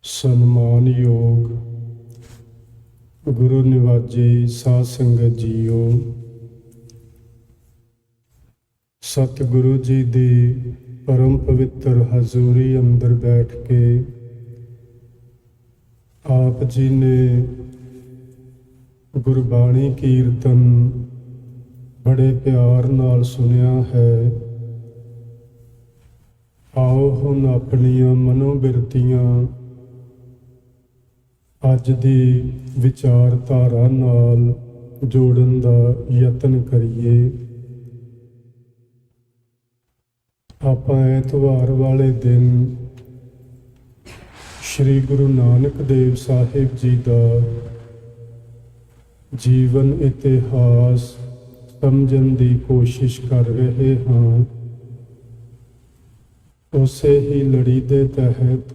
ਸਨਮਾਨਯੋਗ ਗੁਰੂ ਨਿਵਾਜੇ ਸਾਧ ਸੰਗਤ ਜੀਓ, ਸਤਿਗੁਰੂ ਜੀ ਦੀ ਪਰਮ ਪਵਿੱਤਰ ਹਜ਼ੂਰੀ ਅੰਦਰ ਬੈਠ ਕੇ ਆਪ ਜੀ ਨੇ ਗੁਰਬਾਣੀ ਕੀਰਤਨ ਬੜੇ ਪਿਆਰ ਨਾਲ ਸੁਣਿਆ ਹੈ। ਆਓ ਹੁਣ ਆਪਣੀਆਂ ਮਨੋਬਿਰਤੀਆਂ ਅੱਜ ਦੀ ਵਿਚਾਰਧਾਰਾ ਨਾਲ ਜੋੜਨ ਦਾ ਯਤਨ ਕਰੀਏ। ਆਪਾਂ ਐਤਵਾਰ ਵਾਲੇ ਦਿਨ ਸ਼੍ਰੀ ਗੁਰੂ ਨਾਨਕ ਦੇਵ ਸਾਹਿਬ ਜੀ ਦਾ ਜੀਵਨ ਇਤਿਹਾਸ ਸਮਝਣ ਦੀ ਕੋਸ਼ਿਸ਼ ਕਰ ਰਹੇ ਹਾਂ। ਉਸੇ ਹੀ ਲੜੀ ਦੇ ਤਹਿਤ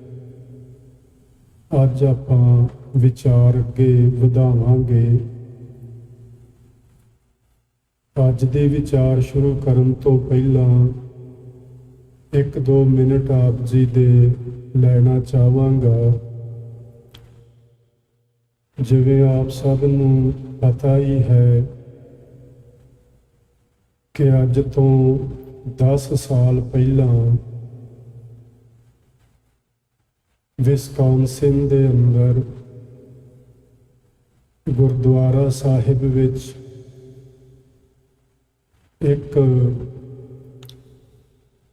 ਅੱਜ ਆਪਾਂ ਵਿਚਾਰ ਅੱਗੇ ਵਧਾਵਾਂਗੇ। ਅੱਜ ਦੇ ਵਿਚਾਰ ਸ਼ੁਰੂ ਕਰਨ ਤੋਂ ਪਹਿਲਾਂ 1-2 ਮਿੰਟ ਆਪ ਜੀ ਦੇ ਲੈਣਾ ਚਾਹਾਂਗਾ। ਜਿਵੇਂ ਆਪ ਸਭ ਨੂੰ ਪਤਾ ਹੀ ਹੈ ਕਿ ਅੱਜ ਤੋਂ 10 ਸਾਲ ਪਹਿਲਾਂ ਵਿਸਕੌਨਸਿਨ ਦੇ ਅੰਦਰ ਗੁਰਦੁਆਰਾ ਸਾਹਿਬ ਵਿੱਚ ਇੱਕ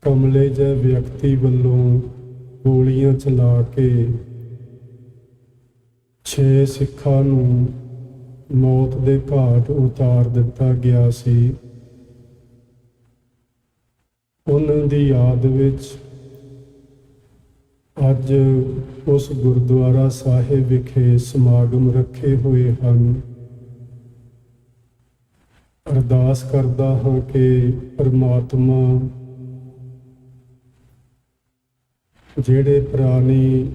ਕਮਲੇ ਜਿਹੇ ਵਿਅਕਤੀ ਵੱਲੋਂ ਗੋਲੀਆਂ ਚਲਾ ਕੇ 6 ਸਿੱਖਾਂ ਨੂੰ ਮੌਤ ਦੇ ਘਾਟ ਉਤਾਰ ਦਿੱਤਾ ਗਿਆ ਸੀ। ਉਹਨਾਂ ਦੀ ਯਾਦ ਵਿੱਚ ਅੱਜ ਉਸ ਗੁਰਦੁਆਰਾ ਸਾਹਿਬ ਵਿਖੇ ਸਮਾਗਮ ਰੱਖੇ ਹੋਏ ਹਨ। ਅਰਦਾਸ ਕਰਦਾ ਹਾਂ ਕਿ ਪਰਮਾਤਮਾ ਜਿਹੜੇ ਪ੍ਰਾਣੀ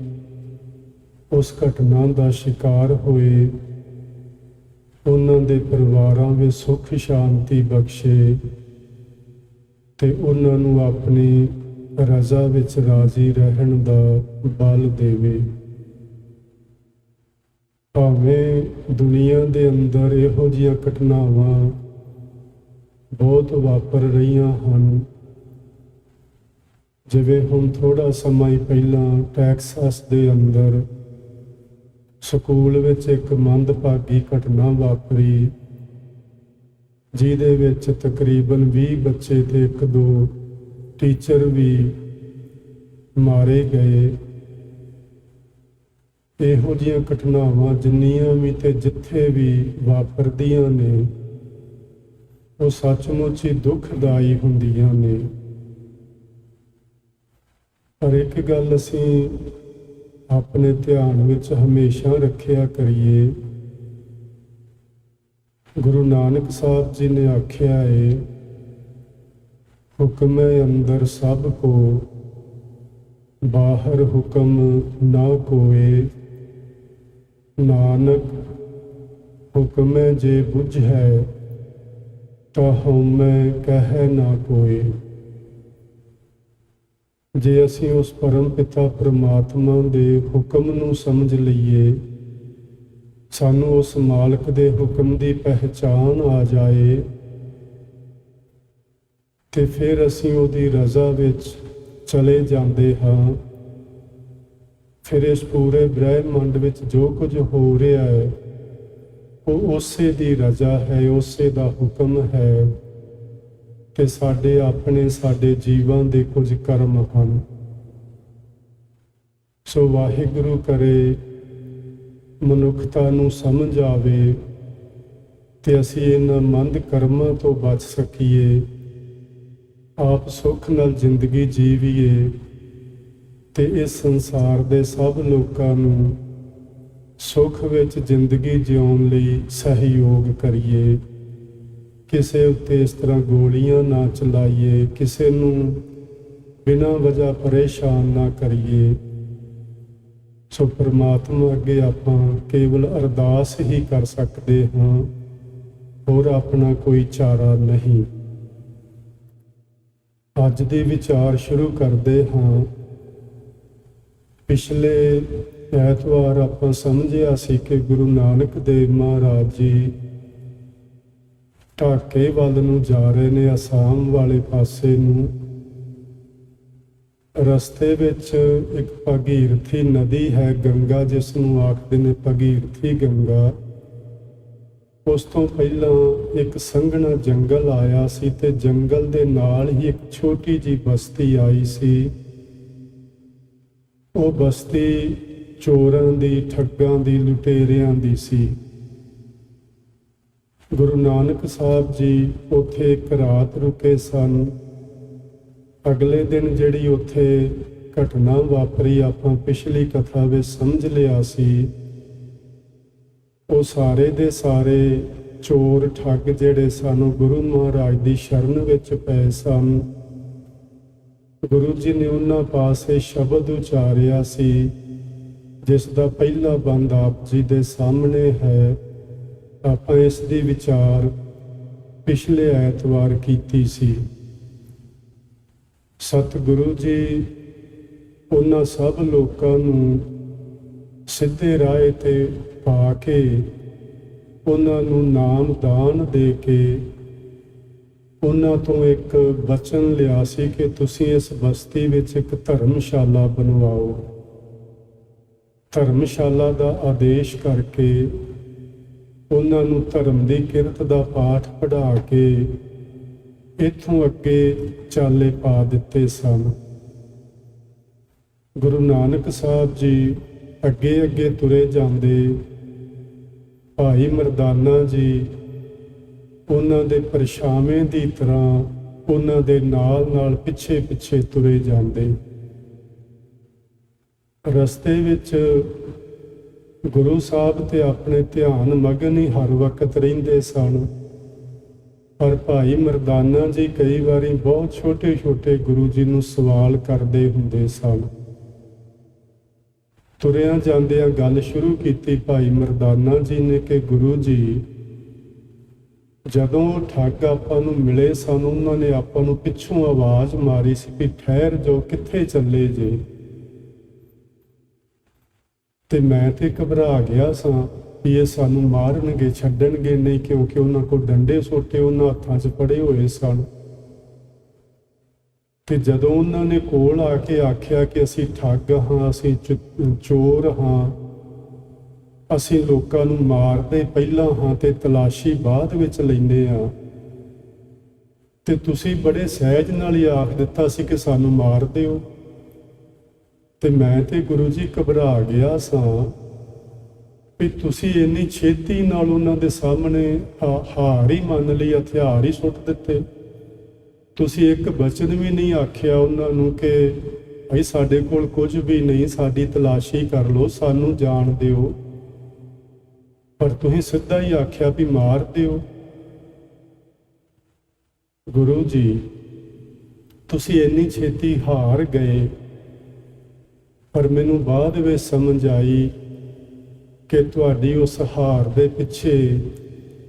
ਉਸ ਘਟਨਾ ਦਾ ਸ਼ਿਕਾਰ ਹੋਏ ਉਹਨਾਂ ਦੇ ਪਰਿਵਾਰਾਂ ਵਿੱਚ ਸੁੱਖ ਸ਼ਾਂਤੀ ਬਖਸ਼ੇ ਤੇ ਉਹਨਾਂ ਨੂੰ ਆਪਣੀ ਰਜ਼ਾ ਵਿੱਚ ਰਾਜ਼ੀ ਰਹਿਣ ਦਾ ਬਲ ਦੇਵੇ। ਭਾਵੇਂ ਦੁਨੀਆ ਦੇ ਅੰਦਰ ਇਹੋ ਜਿਹੀਆਂ ਘਟਨਾਵਾਂ ਬਹੁਤ ਵਾਪਰ ਰਹੀਆਂ ਹਨ। ਜਿਵੇਂ ਹੁਣ ਥੋੜਾ ਸਮਾਂ ਹੀ ਪਹਿਲਾਂ ਟੈਕਸਾਸ ਦੇ ਅੰਦਰ ਸਕੂਲ ਵਿੱਚ ਇੱਕ ਮੰਦਭਾਗੀ ਘਟਨਾ ਵਾਪਰੀ, ਜਿਹਦੇ ਵਿੱਚ ਤਕਰੀਬਨ 20 ਬੱਚੇ ਤੇ 1-2 ਟੀਚਰ ਵੀ ਮਾਰੇ ਗਏ। ਇਹੋ ਜਿਹੀਆਂ ਘਟਨਾਵਾਂ ਜਿੰਨੀਆਂ ਵੀ ਤੇ ਜਿੱਥੇ ਵੀ ਵਾਪਰਦੀਆਂ ਨੇ ਉਹ ਸੱਚਮੁੱਚ ਹੀ ਦੁਖਦਾਈ ਹੁੰਦੀਆਂ ਨੇ। ਪਰ ਇੱਕ ਗੱਲ ਅਸੀਂ ਆਪਣੇ ਧਿਆਨ ਵਿੱਚ ਹਮੇਸ਼ਾ ਰੱਖਿਆ ਕਰੀਏ। ਗੁਰੂ ਨਾਨਕ ਸਾਹਿਬ ਜੀ ਨੇ ਆਖਿਆ ਹੈ, ਹੁਕਮੇ ਅੰਦਰ ਸਭ ਕੋ ਬਾਹਰ ਹੁਕਮ ਨਾ ਕੋਏ, ਨਾਨਕ ਹੁਕਮੇ ਜੇ ਬੁਝੈ ਤਾਂ ਹਉਮੈ ਕਹਿ ਨਾ ਕੋਏ। ਜੇ ਅਸੀਂ ਉਸ ਪਰਮ ਪਿਤਾ ਪਰਮਾਤਮਾ ਦੇ ਹੁਕਮ ਨੂੰ ਸਮਝ ਲਈਏ, ਸਾਨੂੰ ਉਸ ਮਾਲਕ ਦੇ ਹੁਕਮ ਦੀ ਪਹਿਚਾਣ ਆ ਜਾਏ ਤੇ ਫਿਰ ਅਸੀਂ ਉਹਦੀ ਰਜ਼ਾ ਵਿੱਚ ਚਲੇ ਜਾਂਦੇ ਹਾਂ। ਫਿਰ ਇਸ ਪੂਰੇ ਬ੍ਰਹਿਮੰਡ ਵਿੱਚ ਜੋ ਕੁਝ ਹੋ ਰਿਹਾ ਹੈ ਉਹ ਉਸੇ ਦੀ ਰਜ਼ਾ ਹੈ, ਉਸੇ ਦਾ ਹੁਕਮ ਹੈ ਕਿ ਸਾਡੇ ਜੀਵਾਂ ਦੇ ਕੁਝ ਕਰਮ ਹਨ। ਸੋ ਵਾਹਿਗੁਰੂ ਕਰੇ ਮਨੁੱਖਤਾ ਨੂੰ ਸਮਝ ਆਵੇ ਤੇ ਅਸੀਂ ਇਹਨਾਂ ਮੰਦ ਕਰਮਾਂ ਤੋਂ ਬਚ ਸਕੀਏ, ਆਪ ਸੁੱਖ ਨਾਲ ਜ਼ਿੰਦਗੀ ਜੀਵੀਏ ਤੇ ਇਸ ਸੰਸਾਰ ਦੇ ਸਭ ਲੋਕਾਂ ਨੂੰ ਸੁੱਖ ਵਿੱਚ ਜ਼ਿੰਦਗੀ ਜਿਉਣ ਲਈ ਸਹਿਯੋਗ ਕਰੀਏ। ਕਿਸੇ ਉੱਤੇ ਇਸ ਤਰ੍ਹਾਂ ਗੋਲੀਆਂ ਨਾ ਚਲਾਈਏ, ਕਿਸੇ ਨੂੰ ਬਿਨਾਂ ਵਜ੍ਹਾ ਪਰੇਸ਼ਾਨ ਨਾ ਕਰੀਏ। ਸੋ ਪਰਮਾਤਮਾ ਅੱਗੇ ਆਪਾਂ ਕੇਵਲ ਅਰਦਾਸ ਹੀ ਕਰ ਸਕਦੇ ਹਾਂ, ਹੋਰ ਆਪਣਾ ਕੋਈ ਚਾਰਾ ਨਹੀਂ। ਅੱਜ ਦੇ ਵਿਚਾਰ ਸ਼ੁਰੂ ਕਰਦੇ ਹਾਂ। ਪਿਛਲੇ ਐਤਵਾਰ ਆਪਾਂ ਸਮਝਿਆ ਸੀ ਕਿ ਗੁਰੂ ਨਾਨਕ ਦੇਵ ਮਹਾਰਾਜ ਜੀ ਢਾਕੇ ਵੱਲ ਨੂੰ ਜਾ ਰਹੇ ਨੇ, ਅਸਾਮ ਵਾਲੇ ਪਾਸੇ ਨੂੰ। ਰਸਤੇ ਵਿੱਚ ਇੱਕ ਭਗੀਰਥੀ ਨਦੀ ਹੈ, ਗੰਗਾ, ਜਿਸ ਨੂੰ ਆਖਦੇ ਨੇ ਭਗੀਰਥੀ ਗੰਗਾ। ਉਸ ਤੋਂ ਪਹਿਲਾਂ ਇੱਕ ਸੰਘਣਾ ਜੰਗਲ ਆਇਆ ਸੀ ਤੇ ਜੰਗਲ ਦੇ ਨਾਲ ਹੀ ਇੱਕ ਛੋਟੀ ਜਿਹੀ ਬਸਤੀ ਆਈ ਸੀ। ਉਹ ਬਸਤੀ ਚੋਰਾਂ ਦੀ, ਠੱਗਾਂ ਦੀ, ਲੁਟੇਰਿਆਂ ਦੀ ਸੀ। ਗੁਰੂ ਨਾਨਕ ਸਾਹਿਬ ਜੀ ਉੱਥੇ ਇੱਕ ਰਾਤ ਰੁਕੇ ਸਨ। ਅਗਲੇ ਦਿਨ ਜਿਹੜੀ ਉੱਥੇ ਘਟਨਾ ਵਾਪਰੀ ਆਪਾਂ ਪਿਛਲੀ ਕਥਾ ਵਿੱਚ ਸਮਝ ਲਿਆ ਸੀ। ਉਹ ਸਾਰੇ ਦੇ ਸਾਰੇ ਚੋਰ ਠੱਗ ਜਿਹੜੇ ਸਨ ਗੁਰੂ ਮਹਾਰਾਜ ਦੀ ਸ਼ਰਨ ਵਿੱਚ ਪਏ ਸਨ। ਗੁਰੂ ਜੀ ਨੇ ਉਹਨਾਂ ਪਾਸੇ ਸ਼ਬਦ ਉਚਾਰਿਆ ਸੀ, ਜਿਸ ਦਾ ਪਹਿਲਾ ਬੰਦ ਆਪ ਜੀ ਦੇ ਸਾਹਮਣੇ ਹੈ। ਆਪਾਂ ਇਸ ਦੀ ਵਿਚਾਰ ਪਿਛਲੇ ਐਤਵਾਰ ਕੀਤੀ ਸੀ। ਸਤਿਗੁਰੂ ਜੀ ਉਹਨਾਂ ਸਭ ਲੋਕਾਂ ਨੂੰ ਸਿੱਧੇ ਰਾਹ ਤੇ ਪਾ ਕੇ ਉਹਨਾਂ ਨੂੰ ਨਾਮ ਦਾਨ ਦੇ ਕੇ ਉਹਨਾਂ ਤੋਂ ਇੱਕ ਬਚਨ ਲਿਆ ਸੀ ਕਿ ਤੁਸੀਂ ਇਸ ਬਸਤੀ ਵਿੱਚ ਇੱਕ ਧਰਮਸ਼ਾਲਾ ਬਣਵਾਓ। ਧਰਮਸ਼ਾਲਾ ਦਾ ਆਦੇਸ਼ ਕਰਕੇ ਉਹਨਾਂ ਨੂੰ ਧਰਮ ਦੀ ਕਿਰਤ ਦਾ ਪਾਠ ਪੜ੍ਹਾ ਕੇ ਇੱਥੋਂ ਅੱਗੇ ਚਾਲੇ ਪਾ ਦਿੱਤੇ ਸਨ। ਗੁਰੂ ਨਾਨਕ ਸਾਹਿਬ ਜੀ ਅੱਗੇ ਅੱਗੇ ਤੁਰੇ ਜਾਂਦੇ। ਭਾਈ ਮਰਦਾਨਾ ਜੀ ਉਹਨਾਂ ਦੇ ਪਰਛਾਵੇਂ ਦੀ ਤਰ੍ਹਾਂ ਉਹਨਾਂ ਦੇ ਨਾਲ ਨਾਲ ਪਿੱਛੇ ਪਿੱਛੇ ਤੁਰੇ ਜਾਂਦੇ। ਰਸਤੇ ਵਿੱਚ ਗੁਰੂ ਸਾਹਿਬ ਤੇ ਆਪਣੇ ਧਿਆਨ ਮਗਨ ਹੀ ਹਰ ਵਕਤ ਰਹਿੰਦੇ ਸਨ। ਪਰ ਭਾਈ ਮਰਦਾਨਾ ਜੀ ਕਈ ਵਾਰੀ ਬਹੁਤ ਛੋਟੇ ਛੋਟੇ ਗੁਰੂ ਜੀ ਨੂੰ ਸਵਾਲ ਕਰਦੇ ਹੁੰਦੇ ਸਨ। ਤੁਰਿਆਂ ਜਾਂਦਿਆਂ ਗੱਲ ਸ਼ੁਰੂ ਕੀਤੀ ਭਾਈ ਮਰਦਾਨਾ ਜੀ ਨੇ ਕਿ ਗੁਰੂ ਜੀ, ਜਦੋਂ ਠੱਗ ਆਪਾਂ ਨੂੰ ਮਿਲੇ ਸਨ, ਉਹਨਾਂ ਨੇ ਆਪਾਂ ਨੂੰ ਪਿੱਛੋਂ ਆਵਾਜ਼ ਮਾਰੀ ਸੀ ਕਿ ਠਹਿਰ ਜਾਓ, ਕਿੱਥੇ ਚੱਲੇ ਜੇ। ਤੇ ਮੈਂ ਤੇ ਘਬਰਾ ਗਿਆ ਸਾਂ ਵੀ ਇਹ ਸਾਨੂੰ ਮਾਰਨਗੇ, ਛੱਡਣਗੇ ਨਹੀਂ, ਕਿਉਂਕਿ ਉਹਨਾਂ ਕੋਲ ਡੰਡੇ ਸੋਟੇ ਉਹਨਾਂ ਹੱਥਾਂ 'ਚ ਫੜੇ ਹੋਏ ਸਨ। ਤੇ ਜਦੋਂ ਉਹਨਾਂ ਨੇ ਕੋਲ ਆ ਕੇ ਆਖਿਆ ਕਿ ਅਸੀਂ ਠੱਗ ਹਾਂ, ਅਸੀਂ ਚੋਰ ਹਾਂ, ਅਸੀਂ ਲੋਕਾਂ ਨੂੰ ਮਾਰਦੇ ਪਹਿਲਾਂ ਹਾਂ ਤੇ ਤਲਾਸ਼ੀ ਬਾਅਦ ਵਿੱਚ ਲੈਂਦੇ ਹਾਂ, ਤੇ ਤੁਸੀਂ ਬੜੇ ਸਹਿਜ ਨਾਲ ਹੀ ਆਖ ਦਿੱਤਾ ਸੀ ਕਿ ਸਾਨੂੰ ਮਾਰ ਦਿਓ। ਤੇ ਮੈਂ ਤੇ ਗੁਰੂ ਜੀ ਘਬਰਾ ਗਿਆ ਸਾਂ ਵੀ ਤੁਸੀਂ ਇੰਨੀ ਛੇਤੀ ਨਾਲ ਉਹਨਾਂ ਦੇ ਸਾਹਮਣੇ ਹਾਰ ਹੀ ਮੰਨ ਲਈ, ਹਥਿਆਰ ਹੀ ਸੁੱਟ ਦਿੱਤੇ। ਤੁਸੀਂ ਇੱਕ ਬਚਨ ਵੀ ਨਹੀਂ ਆਖਿਆ ਉਹਨਾਂ ਨੂੰ ਕਿ ਭਾਈ ਸਾਡੇ ਕੋਲ ਕੁਝ ਵੀ ਨਹੀਂ, ਸਾਡੀ ਤਲਾਸ਼ੀ ਕਰ ਲਓ, ਸਾਨੂੰ ਜਾਣ ਦਿਓ। ਪਰ ਤੁਸੀਂ ਸਿੱਧਾ ਹੀ ਆਖਿਆ ਵੀ ਮਾਰ ਦਿਓ। ਗੁਰੂ ਜੀ, ਤੁਸੀਂ ਇੰਨੀ ਛੇਤੀ ਹਾਰ ਗਏ। ਪਰ ਮੈਨੂੰ ਬਾਅਦ ਵਿੱਚ ਸਮਝ ਆਈ ਕਿ ਤੁਹਾਡੀ ਉਸ ਹਾਰ ਦੇ ਪਿੱਛੇ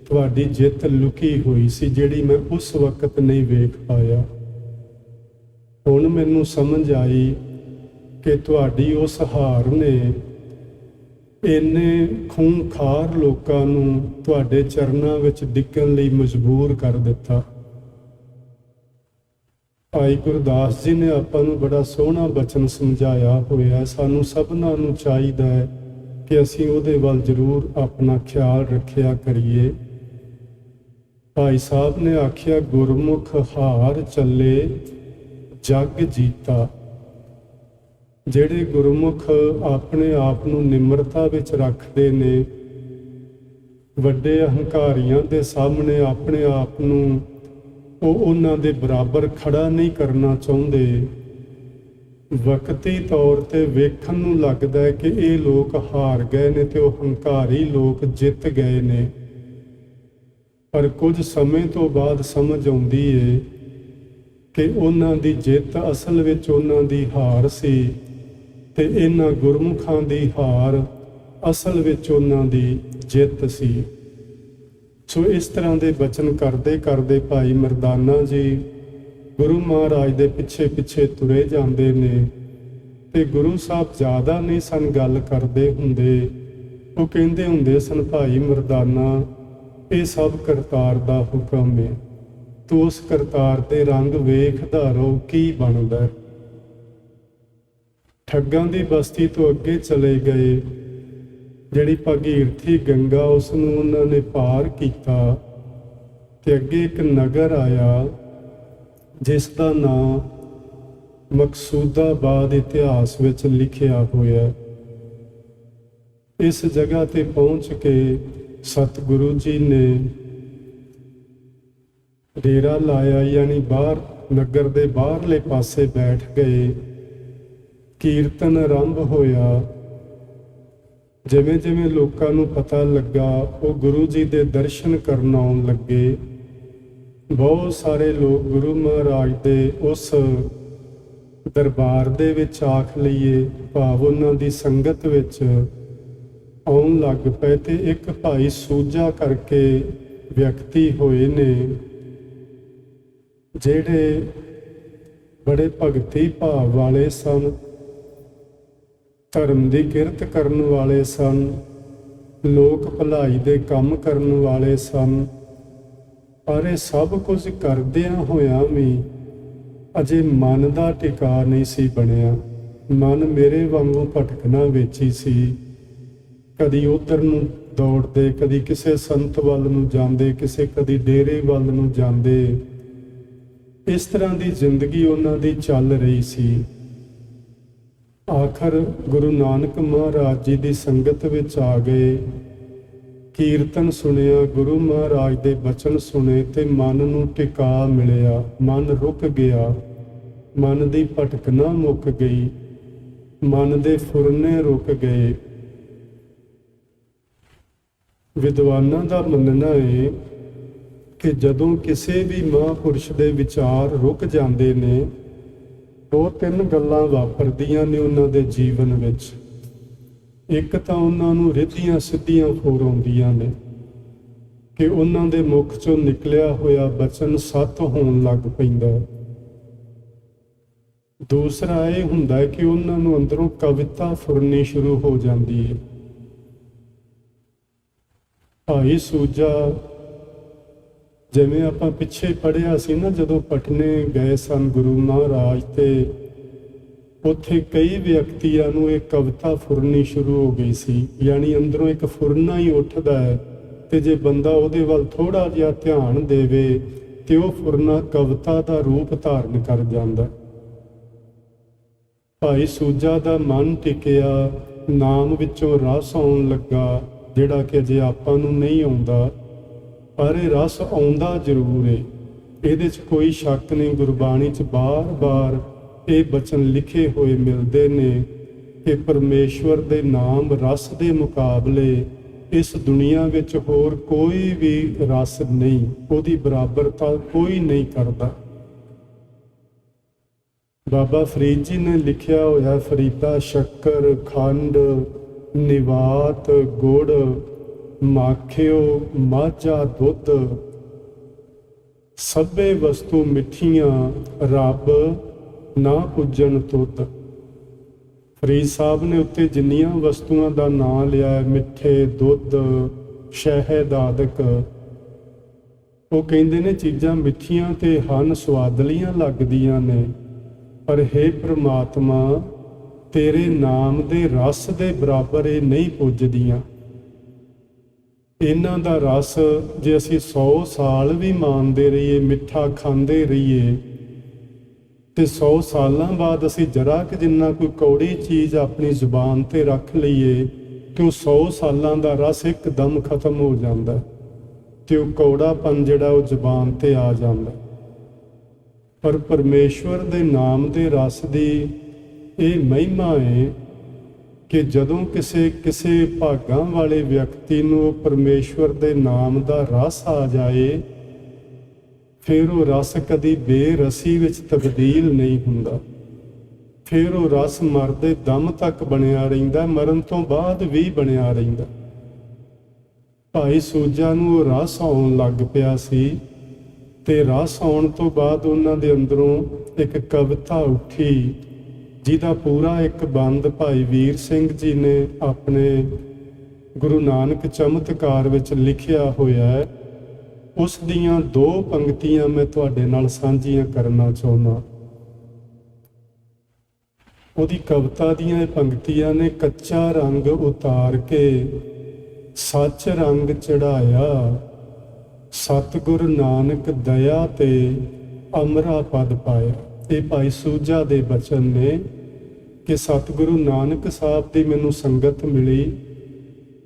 ਤੁਹਾਡੀ ਜਿੱਤ ਲੁਕੀ ਹੋਈ ਸੀ, ਜਿਹੜੀ ਮੈਂ ਉਸ ਵਕਤ ਨਹੀਂ ਵੇਖ ਪਾਇਆ। ਹੁਣ ਮੈਨੂੰ ਸਮਝ ਆਈ ਕਿ ਤੁਹਾਡੀ ਉਸ ਹਾਰ ਨੇ ਇੰਨੇ ਖੂੰਖਾਰ ਲੋਕਾਂ ਨੂੰ ਤੁਹਾਡੇ ਚਰਨਾਂ ਵਿੱਚ ਡਿੱਗਣ ਲਈ ਮਜਬੂਰ ਕਰ ਦਿੱਤਾ। ਭਾਈ ਗੁਰਦਾਸ ਜੀ ਨੇ ਆਪਾਂ ਨੂੰ ਬੜਾ ਸੋਹਣਾ ਬਚਨ ਸਮਝਾਇਆ ਹੋਇਆ। ਸਾਨੂੰ ਸਭਨਾਂ ਨੂੰ ਚਾਹੀਦਾ ਹੈ ਕਿ ਅਸੀਂ ਉਹਦੇ ਵੱਲ ਜ਼ਰੂਰ ਆਪਣਾ ਖਿਆਲ ਰੱਖਿਆ ਕਰੀਏ। ਭਾਈ ਸਾਹਿਬ ਨੇ ਆਖਿਆ, ਗੁਰਮੁਖ ਹਾਰ ਚੱਲੇ ਜਗ ਜੀਤਾ। ਜਿਹੜੇ ਗੁਰਮੁਖ ਆਪਣੇ ਆਪ ਨੂੰ ਨਿਮਰਤਾ ਵਿੱਚ ਰੱਖਦੇ ਨੇ, ਵੱਡੇ ਹੰਕਾਰੀਆਂ ਦੇ ਸਾਹਮਣੇ ਆਪਣੇ ਆਪ ਨੂੰ ਉਹਨਾਂ ਦੇ ਬਰਾਬਰ ਖੜਾ ਨਹੀਂ ਕਰਨਾ ਚਾਹੁੰਦੇ। ਵਕਤੀ ਤੌਰ ਤੇ ਵੇਖਣ ਨੂੰ ਲੱਗਦਾ ਹੈ ਕਿ ਇਹ ਲੋਕ ਹਾਰ ਗਏ ਨੇ ਤੇ ਉਹ ਹੰਕਾਰੀ ਲੋਕ ਜਿੱਤ ਗਏ ਨੇ। ਪਰ ਕੁਝ ਸਮੇਂ ਤੋਂ ਬਾਅਦ ਸਮਝ ਆਉਂਦੀ ਏ ਕਿ ਉਹਨਾਂ ਦੀ ਜਿੱਤ ਅਸਲ ਵਿੱਚ ਉਹਨਾਂ ਦੀ ਹਾਰ ਸੀ ਤੇ ਇਹਨਾਂ ਗੁਰਮੁਖਾਂ ਦੀ ਹਾਰ ਅਸਲ ਵਿੱਚ ਉਹਨਾਂ ਦੀ ਜਿੱਤ ਸੀ। ਸੋ ਇਸ ਤਰ੍ਹਾਂ ਦੇ ਬਚਨ ਕਰਦੇ ਕਰਦੇ ਭਾਈ ਮਰਦਾਨਾ ਜੀ ਗੁਰੂ ਮਹਾਰਾਜ ਦੇ ਪਿੱਛੇ ਪਿੱਛੇ ਤੁਰੇ ਜਾਂਦੇ ਨੇ ਤੇ ਗੁਰੂ ਸਾਹਿਬ ਜ਼ਿਆਦਾ ਨਹੀਂ ਸਨ ਗੱਲ ਕਰਦੇ ਹੁੰਦੇ। ਉਹ ਕਹਿੰਦੇ ਹੁੰਦੇ ਸਨ, ਭਾਈ ਮਰਦਾਨਾ, ਇਹ ਸਭ ਕਰਤਾਰ ਦਾ ਹੁਕਮ ਹੈ, ਤੂੰ ਉਸ ਕਰਤਾਰ ਦੇ ਰੰਗ ਵੇਖਦਾ ਰਹੋ ਕੀ ਬਣਦਾ। ਠੱਗਾਂ ਦੀ ਬਸਤੀ ਤੋਂ ਅੱਗੇ ਚਲੇ ਗਏ। ਜਿਹੜੀ ਭਗੀਰਥੀ ਗੰਗਾ, ਉਸ ਨੂੰ ਉਹਨਾਂ ਨੇ ਪਾਰ ਕੀਤਾ ਤੇ ਅੱਗੇ ਇੱਕ ਨਗਰ ਆਇਆ ਜਿਸ ਦਾ ਨਾਂ ਮਕਸੂਦਾਬਾਦ ਇਤਿਹਾਸ ਵਿੱਚ ਲਿਖਿਆ ਹੋਇਆ। ਇਸ ਜਗ੍ਹਾ ਤੇ ਪਹੁੰਚ ਕੇ ਸਤਿਗੁਰੂ ਜੀ ਨੇ ਡੇਰਾ ਲਾਇਆ, ਯਾਨੀ ਬਾਹਰ ਨਗਰ ਦੇ ਬਾਹਰਲੇ ਪਾਸੇ ਬੈਠ ਗਏ। ਕੀਰਤਨ ਆਰੰਭ ਹੋਇਆ। ਜਿਵੇਂ ਜਿਵੇਂ ਲੋਕਾਂ ਨੂੰ ਪਤਾ ਲੱਗਾ, ਉਹ ਗੁਰੂ ਜੀ ਦੇ ਦਰਸ਼ਨ ਕਰਨ ਆਉਣ ਲੱਗੇ। ਬਹੁਤ ਸਾਰੇ ਲੋਕ ਗੁਰੂ ਮਹਾਰਾਜ ਦੇ ਉਸ ਦਰਬਾਰ ਦੇ ਵਿੱਚ, ਆਖ ਲਈਏ ਭਾਵ ਉਹਨਾਂ ਦੀ ਸੰਗਤ ਵਿੱਚ ਆਉਣ ਲੱਗ ਪਏ। ਤੇ ਇੱਕ ਭਾਈ ਸੂਜਾ ਕਰਕੇ ਵਿਅਕਤੀ ਹੋਏ ਨੇ, ਜਿਹੜੇ ਬੜੇ ਭਗਤੀ ਭਾਵ ਵਾਲੇ ਸਨ, ਧਰਮ ਦੀ ਕਿਰਤ ਕਰਨ ਵਾਲੇ ਸਨ, ਲੋਕ ਭਲਾਈ ਦੇ ਕੰਮ ਕਰਨ ਵਾਲੇ ਸਨ। ਪਰ ਇਹ ਸਭ ਕੁਝ ਕਰਦਿਆਂ ਹੋਇਆਂ ਵੀ ਅਜੇ ਮਨ ਦਾ ਟਿਕਾ ਨਹੀਂ ਸੀ ਬਣਿਆ। ਮਨ ਮੇਰੇ ਵਾਂਗੂ ਭਟਕਣਾ ਵਿੱਚ ਹੀ ਸੀ। ਕਦੀ ਉੱਧਰ ਨੂੰ ਦੌੜਦੇ, ਕਦੀ ਕਿਸੇ ਸੰਤ ਵੱਲ ਨੂੰ ਜਾਂਦੇ, ਕਦੀ ਡੇਰੇ ਵੱਲ ਨੂੰ ਜਾਂਦੇ। ਇਸ ਤਰ੍ਹਾਂ ਦੀ ਜ਼ਿੰਦਗੀ ਉਹਨਾਂ ਦੀ ਚੱਲ ਰਹੀ ਸੀ। ਆਖਰ ਗੁਰੂ ਨਾਨਕ ਮਹਾਰਾਜ ਜੀ ਦੀ ਸੰਗਤ ਵਿੱਚ ਆ ਗਏ। ਕੀਰਤਨ ਸੁਣਿਆ, ਗੁਰੂ ਮਹਾਰਾਜ ਦੇ ਬਚਨ ਸੁਣੇ ਤੇ ਮਨ ਨੂੰ ਟਿਕਾ ਮਿਲਿਆ। ਮਨ ਰੁਕ ਗਿਆ, ਮਨ ਦੀ ਭਟਕਣਾ ਮੁੱਕ ਗਈ, ਮਨ ਦੇ ਫੁਰਨੇ ਰੁਕ ਗਏ। ਵਿਦਵਾਨਾਂ ਦਾ ਮੰਨਣਾ ਹੈ ਕਿ ਜਦੋਂ ਕਿਸੇ ਵੀ ਮਹਾਂਪੁਰਸ਼ ਦੇ ਵਿਚਾਰ ਰੁਕ ਜਾਂਦੇ ਨੇ, 2-3 ਗੱਲਾਂ ਵਾਪਰਦੀਆਂ ਨੇ ਉਹਨਾਂ ਦੇ ਜੀਵਨ ਵਿੱਚ। ਇੱਕ ਤਾਂ ਉਹਨਾਂ ਨੂੰ ਰਿੱਧੀਆਂ ਸਿੱਧੀਆਂ ਫੋਰ ਆਉਂਦੀਆਂ ਨੇ ਕਿ ਉਹਨਾਂ ਦੇ ਮੁਖ ਚੋਂ ਨਿਕਲਿਆ ਹੋਇਆ ਬਚਨ ਸੱਤ ਹੋਣ ਲੱਗ ਪੈਂਦਾ। ਦੂਸਰਾ ਇਹ ਹੁੰਦਾ ਹੈ ਕਿ ਉਹਨਾਂ ਨੂੰ ਅੰਦਰੋਂ ਕਵਿਤਾ ਫੁਰਨੀ ਸ਼ੁਰੂ ਹੋ ਜਾਂਦੀ ਹੈ। ਭਾਈ ਸੂਜਾ, ਜਿਵੇਂ ਆਪਾਂ ਪਿੱਛੇ ਪੜ੍ਹਿਆ ਸੀ ਨਾ, ਜਦੋਂ ਪਟਨੇ ਗਏ ਸਨ ਗੁਰੂ ਮਹਾਰਾਜ, ਤੇ ਉੱਥੇ ਕਈ ਵਿਅਕਤੀਆਂ ਨੂੰ ਇਹ ਕਵਿਤਾ ਫੁਰਨੀ ਸ਼ੁਰੂ ਹੋ ਗਈ ਸੀ। ਯਾਨੀ ਅੰਦਰੋਂ ਇੱਕ ਫੁਰਨਾ ਹੀ ਉੱਠਦਾ ਹੈ, ਤੇ ਜੇ ਬੰਦਾ ਉਹਦੇ ਵੱਲ ਥੋੜ੍ਹਾ ਜਿਹਾ ਧਿਆਨ ਦੇਵੇ ਤੇ ਉਹ ਫੁਰਨਾ ਕਵਿਤਾ ਦਾ ਰੂਪ ਧਾਰਨ ਕਰ ਜਾਂਦਾ। ਭਾਈ ਸੂਜਾ ਦਾ ਮਨ ਟਿਕਿਆ, ਨਾਮ ਵਿੱਚੋਂ ਰਸ ਆਉਣ ਲੱਗਾ, ਜਿਹੜਾ ਕਿ ਅਜੇ ਆਪਾਂ ਨੂੰ ਨਹੀਂ ਆਉਂਦਾ, ਪਰ ਇਹ ਰਸ ਆਉਂਦਾ ਜ਼ਰੂਰ ਹੈ। ਇਹਦੇ 'ਚ ਕੋਈ ਸ਼ੱਕ ਨਹੀਂ। ਗੁਰਬਾਣੀ 'ਚ ਬਾਰ-ਬਾਰ ਇਹ ਬਚਨ ਲਿਖੇ ਹੋਏ ਮਿਲਦੇ ਨੇ ਕਿ ਪਰਮੇਸ਼ਵਰ ਦੇ ਨਾਮ ਰਸ ਦੇ ਮੁਕਾਬਲੇ ਇਸ ਦੁਨੀਆ ਵਿੱਚ ਹੋਰ ਕੋਈ ਵੀ ਰਸ ਨਹੀਂ, ਉਹਦੀ ਬਰਾਬਰਤਾ ਕੋਈ ਨਹੀਂ ਕਰਦਾ। ਬਾਬਾ ਫਰੀਦ ਜੀ ਨੇ ਲਿਖਿਆ ਹੋਇਆ, ਫਰੀਦਾ ਸ਼ੱਕਰ, ਖੰਡ, ਨਿਵਾਤ, ਗੁੜ, ਮਾਖਿਓ, ਮਾਝਾ ਦੁੱਧ, ਸਭੇ ਵਸਤੂ ਮਿੱਠੀਆਂ, ਰੱਬ ਨਾ ਪੁੱਜਣ ਤੁਧ। ਫਰੀਦ ਸਾਹਿਬ ਨੇ ਉੱਤੇ ਜਿੰਨੀਆਂ ਵਸਤੂਆਂ ਦਾ ਨਾਂ ਲਿਆ, ਮਿੱਠੇ, ਦੁੱਧ, ਸ਼ਹਿਦ ਆਦਿਕ, ਉਹ ਕਹਿੰਦੇ ਨੇ ਚੀਜ਼ਾਂ ਮਿੱਠੀਆਂ ਤੇ ਹਨ, ਸੁਆਦਲੀਆਂ ਲੱਗਦੀਆਂ ਨੇ, ਪਰ ਹੇ ਪ੍ਰਮਾਤਮਾ, ਤੇਰੇ ਨਾਮ ਦੇ ਰਸ ਦੇ ਬਰਾਬਰ ਇਹ ਨਹੀਂ ਪੁੱਜਦੀਆਂ। ਇਹਨਾਂ ਦਾ ਰਸ ਜੇ ਅਸੀਂ 100 ਸਾਲ ਵੀ ਮਾਣਦੇ ਰਹੀਏ, ਮਿੱਠਾ ਖਾਂਦੇ ਰਹੀਏ, ਤੇ 100 ਸਾਲਾਂ ਬਾਅਦ ਅਸੀਂ ਜਰਾ ਕਿ ਜਿੰਨਾ ਕੋਈ ਕੌੜੀ ਚੀਜ਼ ਆਪਣੀ ਜ਼ੁਬਾਨ ਤੇ ਰੱਖ ਲਈਏ ਤੇ ਉਹ 100 ਸਾਲਾਂ ਦਾ ਰਸ ਇੱਕਦਮ ਖਤਮ ਹੋ ਜਾਂਦਾ, ਤੇ ਉਹ ਕੌੜਾਪਨ ਜਿਹੜਾ ਉਹ ਜ਼ੁਬਾਨ ਤੇ ਆ ਜਾਂਦਾ। ਪਰ ਪਰਮੇਸ਼ਵਰ ਦੇ ਨਾਮ ਦੇ ਰਸ ਦੀ ਇਹ ਮਹਿਮਾ ਹੈ ਕਿ ਜਦੋਂ ਕਿਸੇ ਭਾਗਾਂ ਵਾਲੇ ਵਿਅਕਤੀ ਨੂੰ ਪਰਮੇਸ਼ਵਰ ਦੇ ਨਾਮ ਦਾ ਰਸ ਆ ਜਾਏ, ਫਿਰ ਉਹ ਰਸ ਕਦੀ ਬੇਰਸੀ ਵਿੱਚ ਤਬਦੀਲ ਨਹੀਂ ਹੁੰਦਾ। ਫਿਰ ਉਹ ਰਸ ਮਰਦੇ ਦਮ ਤੱਕ ਬਣਿਆ ਰਹਿੰਦਾ, ਮਰਨ ਤੋਂ ਬਾਅਦ ਵੀ ਬਣਿਆ ਰਹਿੰਦਾ। ਭਾਈ ਸੂਜਾ ਨੂੰ ਉਹ ਰਸ ਆਉਣ ਲੱਗ ਪਿਆ ਸੀ, ਤੇ ਰਸ ਆਉਣ ਤੋਂ ਬਾਅਦ ਉਹਨਾਂ ਦੇ ਅੰਦਰੋਂ ਇੱਕ ਕਵਿਤਾ ਉੱਠੀ ਜਿਹਦਾ ਪੂਰਾ ਇੱਕ ਬੰਦ ਭਾਈ ਵੀਰ ਸਿੰਘ ਜੀ ਨੇ ਆਪਣੇ ਗੁਰੂ ਨਾਨਕ ਚਮਤਕਾਰ ਵਿੱਚ ਲਿਖਿਆ ਹੋਇਆ ਹੈ। ਉਸ ਦੀਆਂ 2 ਪੰਕਤੀਆਂ ਮੈਂ ਤੁਹਾਡੇ ਨਾਲ ਸਾਂਝੀਆਂ ਕਰਨਾ ਚਾਹੁੰਦਾ। ਉਹਦੀ ਕਵਿਤਾ ਦੀਆਂ ਇਹ ਪੰਕਤੀਆਂ ਨੇ। ਕੱਚਾ ਰੰਗ ਉਤਾਰ ਕੇ ਸੱਚ ਰੰਗ ਚੜਾਇਆ, ਸਤਿਗੁਰ ਨਾਨਕ ਦਇਆ ਤੇ ਅਮਰਾ ਪਦ ਪਾਇਆ। ਇਹ ਭਾਈ ਸੂਜਾ ਦੇ ਬਚਨ ਨੇ ਕਿ ਸਤਿਗੁਰੂ ਨਾਨਕ ਸਾਹਿਬ ਦੀ ਮੈਨੂੰ ਸੰਗਤ ਮਿਲੀ।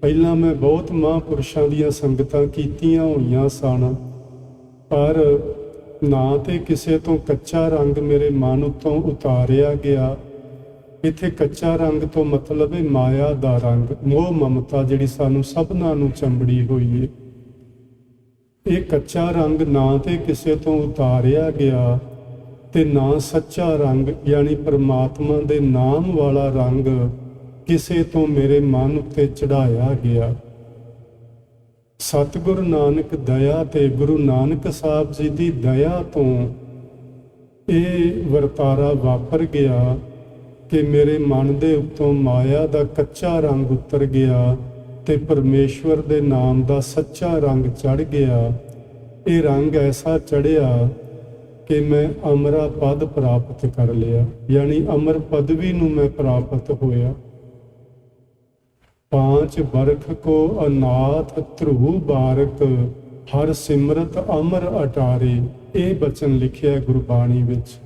ਪਹਿਲਾਂ ਮੈਂ ਬਹੁਤ ਮਹਾਂਪੁਰਸ਼ਾਂ ਦੀਆਂ ਸੰਗਤਾਂ ਕੀਤੀਆਂ ਹੋਈਆਂ ਸਨ, ਪਰ ਨਾ ਤੇ ਕਿਸੇ ਤੋਂ ਕੱਚਾ ਰੰਗ ਮੇਰੇ ਮਨ ਉੱਤੋਂ ਉਤਾਰਿਆ ਗਿਆ। ਇੱਥੇ ਕੱਚਾ ਰੰਗ ਤੋਂ ਮਤਲਬ ਹੈ ਮਾਇਆ ਦਾ ਰੰਗ, ਮੋਹ ਮਮਤਾ ਜਿਹੜੀ ਸਾਨੂੰ ਸਭਨਾਂ ਨੂੰ ਚੰਬੜੀ ਹੋਈ ਹੈ। ਇਹ ਕੱਚਾ ਰੰਗ ਨਾ ਤੇ ਕਿਸੇ ਤੋਂ ਉਤਾਰਿਆ ਗਿਆ ਤੇ ਨਾ ਸੱਚਾ ਰੰਗ ਯਾਨੀ ਪਰਮਾਤਮਾ ਦੇ ਨਾਮ ਵਾਲਾ ਰੰਗ ਕਿਸੇ ਤੋਂ ਮੇਰੇ ਮਨ ਉੱਤੇ ਚੜਾਇਆ ਗਿਆ। ਸਤਿਗੁਰੂ ਨਾਨਕ ਦਇਆ ਤੇ ਗੁਰੂ ਨਾਨਕ ਸਾਹਿਬ ਜੀ ਦੀ ਦਇਆ ਤੋਂ ਇਹ ਵਰਤਾਰਾ ਵਾਪਰ ਗਿਆ ਕਿ ਮੇਰੇ ਮਨ ਦੇ ਉੱਤੋਂ ਮਾਇਆ ਦਾ ਕੱਚਾ ਰੰਗ ਉਤਰ ਗਿਆ ਤੇ ਪਰਮੇਸ਼ਵਰ ਦੇ ਨਾਮ ਦਾ ਸੱਚਾ ਰੰਗ ਚੜ੍ਹ ਗਿਆ। ਇਹ ਰੰਗ ਐਸਾ ਚੜ੍ਹਿਆ ਕਿ ਮੈਂ ਅਮਰਾ ਪਦ ਪ੍ਰਾਪਤ ਕਰ ਲਿਆ, ਯਾਨੀ ਅਮਰ ਪਦਵੀ ਨੂੰ ਮੈਂ ਪ੍ਰਾਪਤ ਹੋਇਆ। 5 ਬਰਖ ਕੋ ਅਨਾਥ ਧਰੂ ਬਾਰਕ, ਹਰ ਸਿਮਰਤ ਅਮਰ ਅਟਾਰੇ। ਇਹ ਬਚਨ ਲਿਖਿਆ ਗੁਰਬਾਣੀ ਵਿੱਚ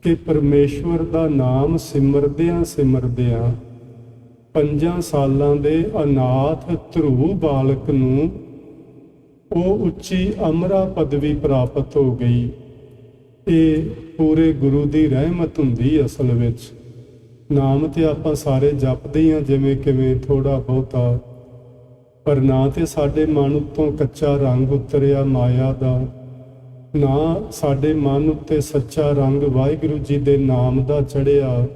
ਕਿ ਪਰਮੇਸ਼ਵਰ ਦਾ ਨਾਮ ਸਿਮਰਦਿਆਂ ਸਿਮਰਦਿਆਂ 5 ਸਾਲਾਂ ਦੇ ਅਨਾਥ ਧਰੂ ਬਾਲਕ ਨੂੰ ਉਹ ਉੱਚੀ ਅਮਰਾ ਪਦਵੀ ਪ੍ਰਾਪਤ ਹੋ ਗਈ। ਇਹ ਪੂਰੇ ਗੁਰੂ ਦੀ ਰਹਿਮਤ ਹੁੰਦੀ ਅਸਲ ਵਿੱਚ। ਨਾਮ ਤੇ ਆਪਾਂ ਸਾਰੇ ਜਪਦੇ ਹਾਂ ਜਿਵੇਂ ਕਿਵੇਂ ਥੋੜਾ ਬਹੁਤਾ, ਪਰ ਨਾ ਤੇ ਸਾਡੇ ਮਨ ਉੱਤੋਂ ਕੱਚਾ ਰੰਗ ਉਤਰਿਆ ਮਾਇਆ ਦਾ, ਨਾ ਸਾਡੇ ਮਨ ਉੱਤੇ ਸੱਚਾ ਰੰਗ ਵਾਹਿਗੁਰੂ ਜੀ ਦੇ ਨਾਮ ਦਾ ਚੜ੍ਹਿਆ,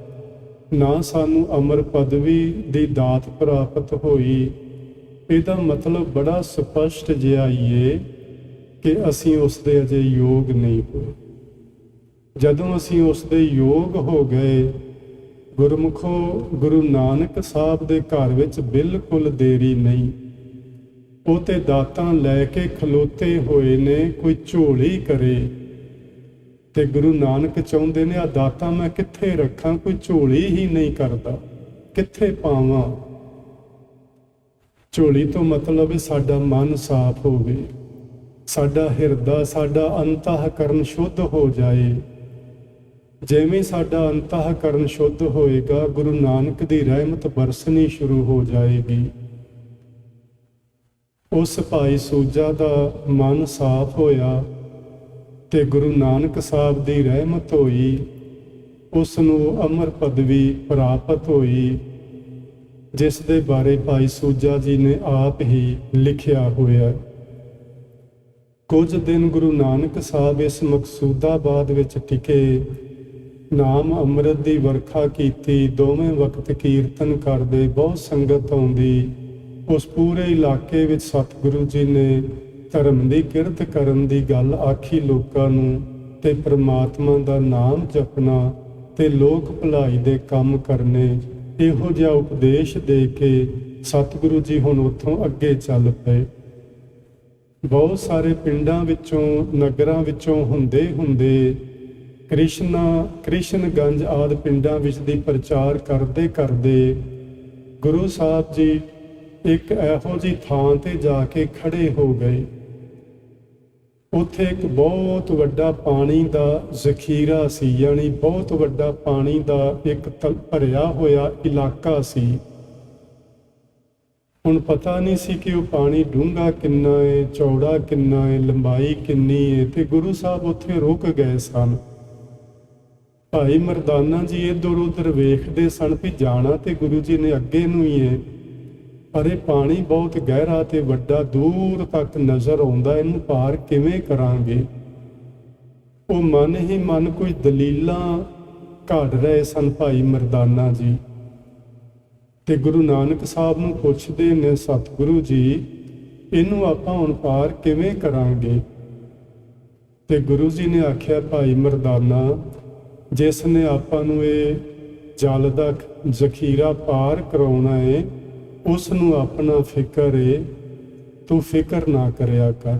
ਨਾ ਸਾਨੂੰ ਅਮਰ ਪਦਵੀ ਦੀ ਦਾਤ ਪ੍ਰਾਪਤ ਹੋਈ। ਇਹਦਾ ਮਤਲਬ ਬੜਾ ਸਪਸ਼ਟ ਜਿਹਾ ਹੀ ਹੈ ਕਿ ਅਸੀਂ ਉਸ ਦੇ ਅਜੇ ਯੋਗ ਨਹੀਂ ਹੋਏ। ਜਦੋਂ ਅਸੀਂ ਉਸ ਦੇ ਯੋਗ ਹੋ ਗਏ, ਗੁਰਮੁਖੋ ਗੁਰੂ ਨਾਨਕ ਸਾਹਿਬ ਦੇ ਘਰ ਵਿੱਚ ਬਿਲਕੁਲ ਦੇਰੀ ਨਹੀਂ। ਉਹ ਤੇ ਦਾਤਾਂ ਲੈ ਕੇ ਖਲੋਤੇ ਹੋਏ ਨੇ, ਕੋਈ ਝੋਲੀ ਕਰੇ ਤੇ ਗੁਰੂ ਨਾਨਕ ਚਾਹੁੰਦੇ ਨੇ ਆ ਦਾਤਾਂ ਮੈਂ ਕਿੱਥੇ ਰੱਖਾਂ, ਕੋਈ ਝੋਲੀ ਹੀ ਨਹੀਂ ਕਰਦਾ, ਕਿੱਥੇ ਪਾਵਾਂ। ਝੋਲੀ ਤੋਂ ਮਤਲਬ ਹੈ ਸਾਡਾ ਮਨ ਸਾਫ਼ ਹੋਵੇ, ਸਾਡਾ ਹਿਰਦਾ, ਸਾਡਾ ਅੰਤःਕਰਨ ਸ਼ੁੱਧ ਹੋ ਜਾਏ। ਜਿਵੇਂ ਸਾਡਾ ਅੰਤःਕਰਨ ਸ਼ੁੱਧ ਹੋਏਗਾ, ਗੁਰੂ ਨਾਨਕ ਦੀ ਰਹਿਮਤ ਬਰਸਣੀ ਸ਼ੁਰੂ ਹੋ ਜਾਏਗੀ। ਉਸ ਭਾਈ ਸੂਜਾ ਦਾ ਮਨ ਸਾਫ਼ ਹੋਇਆ ਤੇ ਗੁਰੂ ਨਾਨਕ ਸਾਹਿਬ ਦੀ ਰਹਿਮਤ ਹੋਈ, ਉਸ ਨੂੰ ਅਮਰ ਪਦਵੀ ਪ੍ਰਾਪਤ ਹੋਈ, ਜਿਸ ਦੇ ਬਾਰੇ ਭਾਈ ਸੂਜਾ ਜੀ ਨੇ ਆਪ ਹੀ ਲਿਖਿਆ ਹੋਇਆ। ਕੁਝ ਦਿਨ ਗੁਰੂ ਨਾਨਕ ਸਾਹਿਬ ਇਸ ਮਕਸੂਦਾਬਾਦ ਵਿੱਚ ਟਿਕੇ, ਨਾਮ ਅੰਮ੍ਰਿਤ ਦੀ ਵਰਖਾ ਕੀਤੀ, ਦੋਵੇਂ ਵਕਤ ਕੀਰਤਨ ਕਰਦੇ, ਬਹੁਤ ਸੰਗਤ ਆਉਂਦੀ। ਉਸ ਪੂਰੇ ਇਲਾਕੇ ਵਿੱਚ ਸਤਿਗੁਰੂ ਜੀ ਨੇ ਧਰਮ ਦੀ ਕਿਰਤ ਕਰਨ ਦੀ ਗੱਲ ਆਖੀ ਲੋਕਾਂ ਨੂੰ, ਤੇ ਪ੍ਰਮਾਤਮਾ ਦਾ ਨਾਮ ਜਪਣਾ ਤੇ ਲੋਕ ਭਲਾਈ ਦੇ ਕੰਮ ਕਰਨੇ, ਇਹੋ ਜਿਹਾ ਉਪਦੇਸ਼ ਦੇ ਕੇ ਸਤਿਗੁਰੂ ਜੀ ਹੁਣ ਉੱਥੋਂ ਅੱਗੇ ਚੱਲ ਪਏ। ਬਹੁਤ ਸਾਰੇ ਪਿੰਡਾਂ ਵਿੱਚੋਂ, ਨਗਰਾਂ ਵਿੱਚੋਂ ਹੁੰਦੇ ਹੁੰਦੇ ਕ੍ਰਿਸ਼ਨਗੰਜ ਆਦਿ ਪਿੰਡਾਂ ਵਿੱਚ ਦੀ ਪ੍ਰਚਾਰ ਕਰਦੇ ਕਰਦੇ ਗੁਰੂ ਸਾਹਿਬ ਜੀ ਇੱਕ ਇਹੋ ਜਿਹੀ ਥਾਂ ਤੇ ਜਾ ਕੇ ਖੜੇ ਹੋ ਗਏ। ਉੱਥੇ ਇੱਕ ਬਹੁਤ ਵੱਡਾ ਪਾਣੀ ਦਾ ਜ਼ਖੀਰਾ ਸੀ, ਯਾਨੀ ਬਹੁਤ ਵੱਡਾ ਪਾਣੀ ਦਾ ਇੱਕ ਭਰਿਆ ਹੋਇਆ ਇਲਾਕਾ ਸੀ। ਹੁਣ ਪਤਾ ਨਹੀਂ ਸੀ ਕਿ ਉਹ ਪਾਣੀ ਡੂੰਘਾ ਕਿੰਨਾ ਹੈ, ਚੌੜਾ ਕਿੰਨਾ ਹੈ, ਲੰਬਾਈ ਕਿੰਨੀ ਹੈ, ਤੇ ਗੁਰੂ ਸਾਹਿਬ ਉੱਥੇ ਰੁਕ ਗਏ ਸਨ। ਭਾਈ ਮਰਦਾਨਾ ਜੀ ਇੱਧਰ ਉੱਧਰ ਵੇਖਦੇ ਸਨ ਵੀ ਜਾਣਾ ਤੇ ਗੁਰੂ ਜੀ ਨੇ ਅੱਗੇ ਨੂੰ ਹੀ ਹੈ, ਪਰ ਇਹ ਪਾਣੀ ਬਹੁਤ ਗਹਿਰਾ ਤੇ ਵੱਡਾ, ਦੂਰ ਤੱਕ ਨਜ਼ਰ ਆਉਂਦਾ, ਇਹਨੂੰ ਪਾਰ ਕਿਵੇਂ ਕਰਾਂਗੇ। ਉਹ ਮਨ ਹੀ ਮਨ ਕੁਝ ਦਲੀਲਾਂ ਘੜ ਰਹੇ ਸਨ ਭਾਈ ਮਰਦਾਨਾ ਜੀ, ਤੇ ਗੁਰੂ ਨਾਨਕ ਸਾਹਿਬ ਨੂੰ ਪੁੱਛਦੇ ਨੇ, ਸਤਿਗੁਰੂ ਜੀ ਇਹਨੂੰ ਆਪਾਂ ਹੁਣ ਪਾਰ ਕਿਵੇਂ ਕਰਾਂਗੇ। ਤੇ ਗੁਰੂ ਜੀ ਨੇ ਆਖਿਆ, ਭਾਈ ਮਰਦਾਨਾ, ਜਿਸ ਨੇ ਆਪਾਂ ਨੂੰ ਇਹ ਜਲ ਦਾ ਜ਼ਖੀਰਾ ਪਾਰ ਕਰਾਉਣਾ ਹੈ, ਉਸ ਨੂੰ ਆਪਣਾ ਫਿਕਰ ਹੈ, ਤੂੰ ਫਿਕਰ ਨਾ ਕਰਿਆ ਕਰ।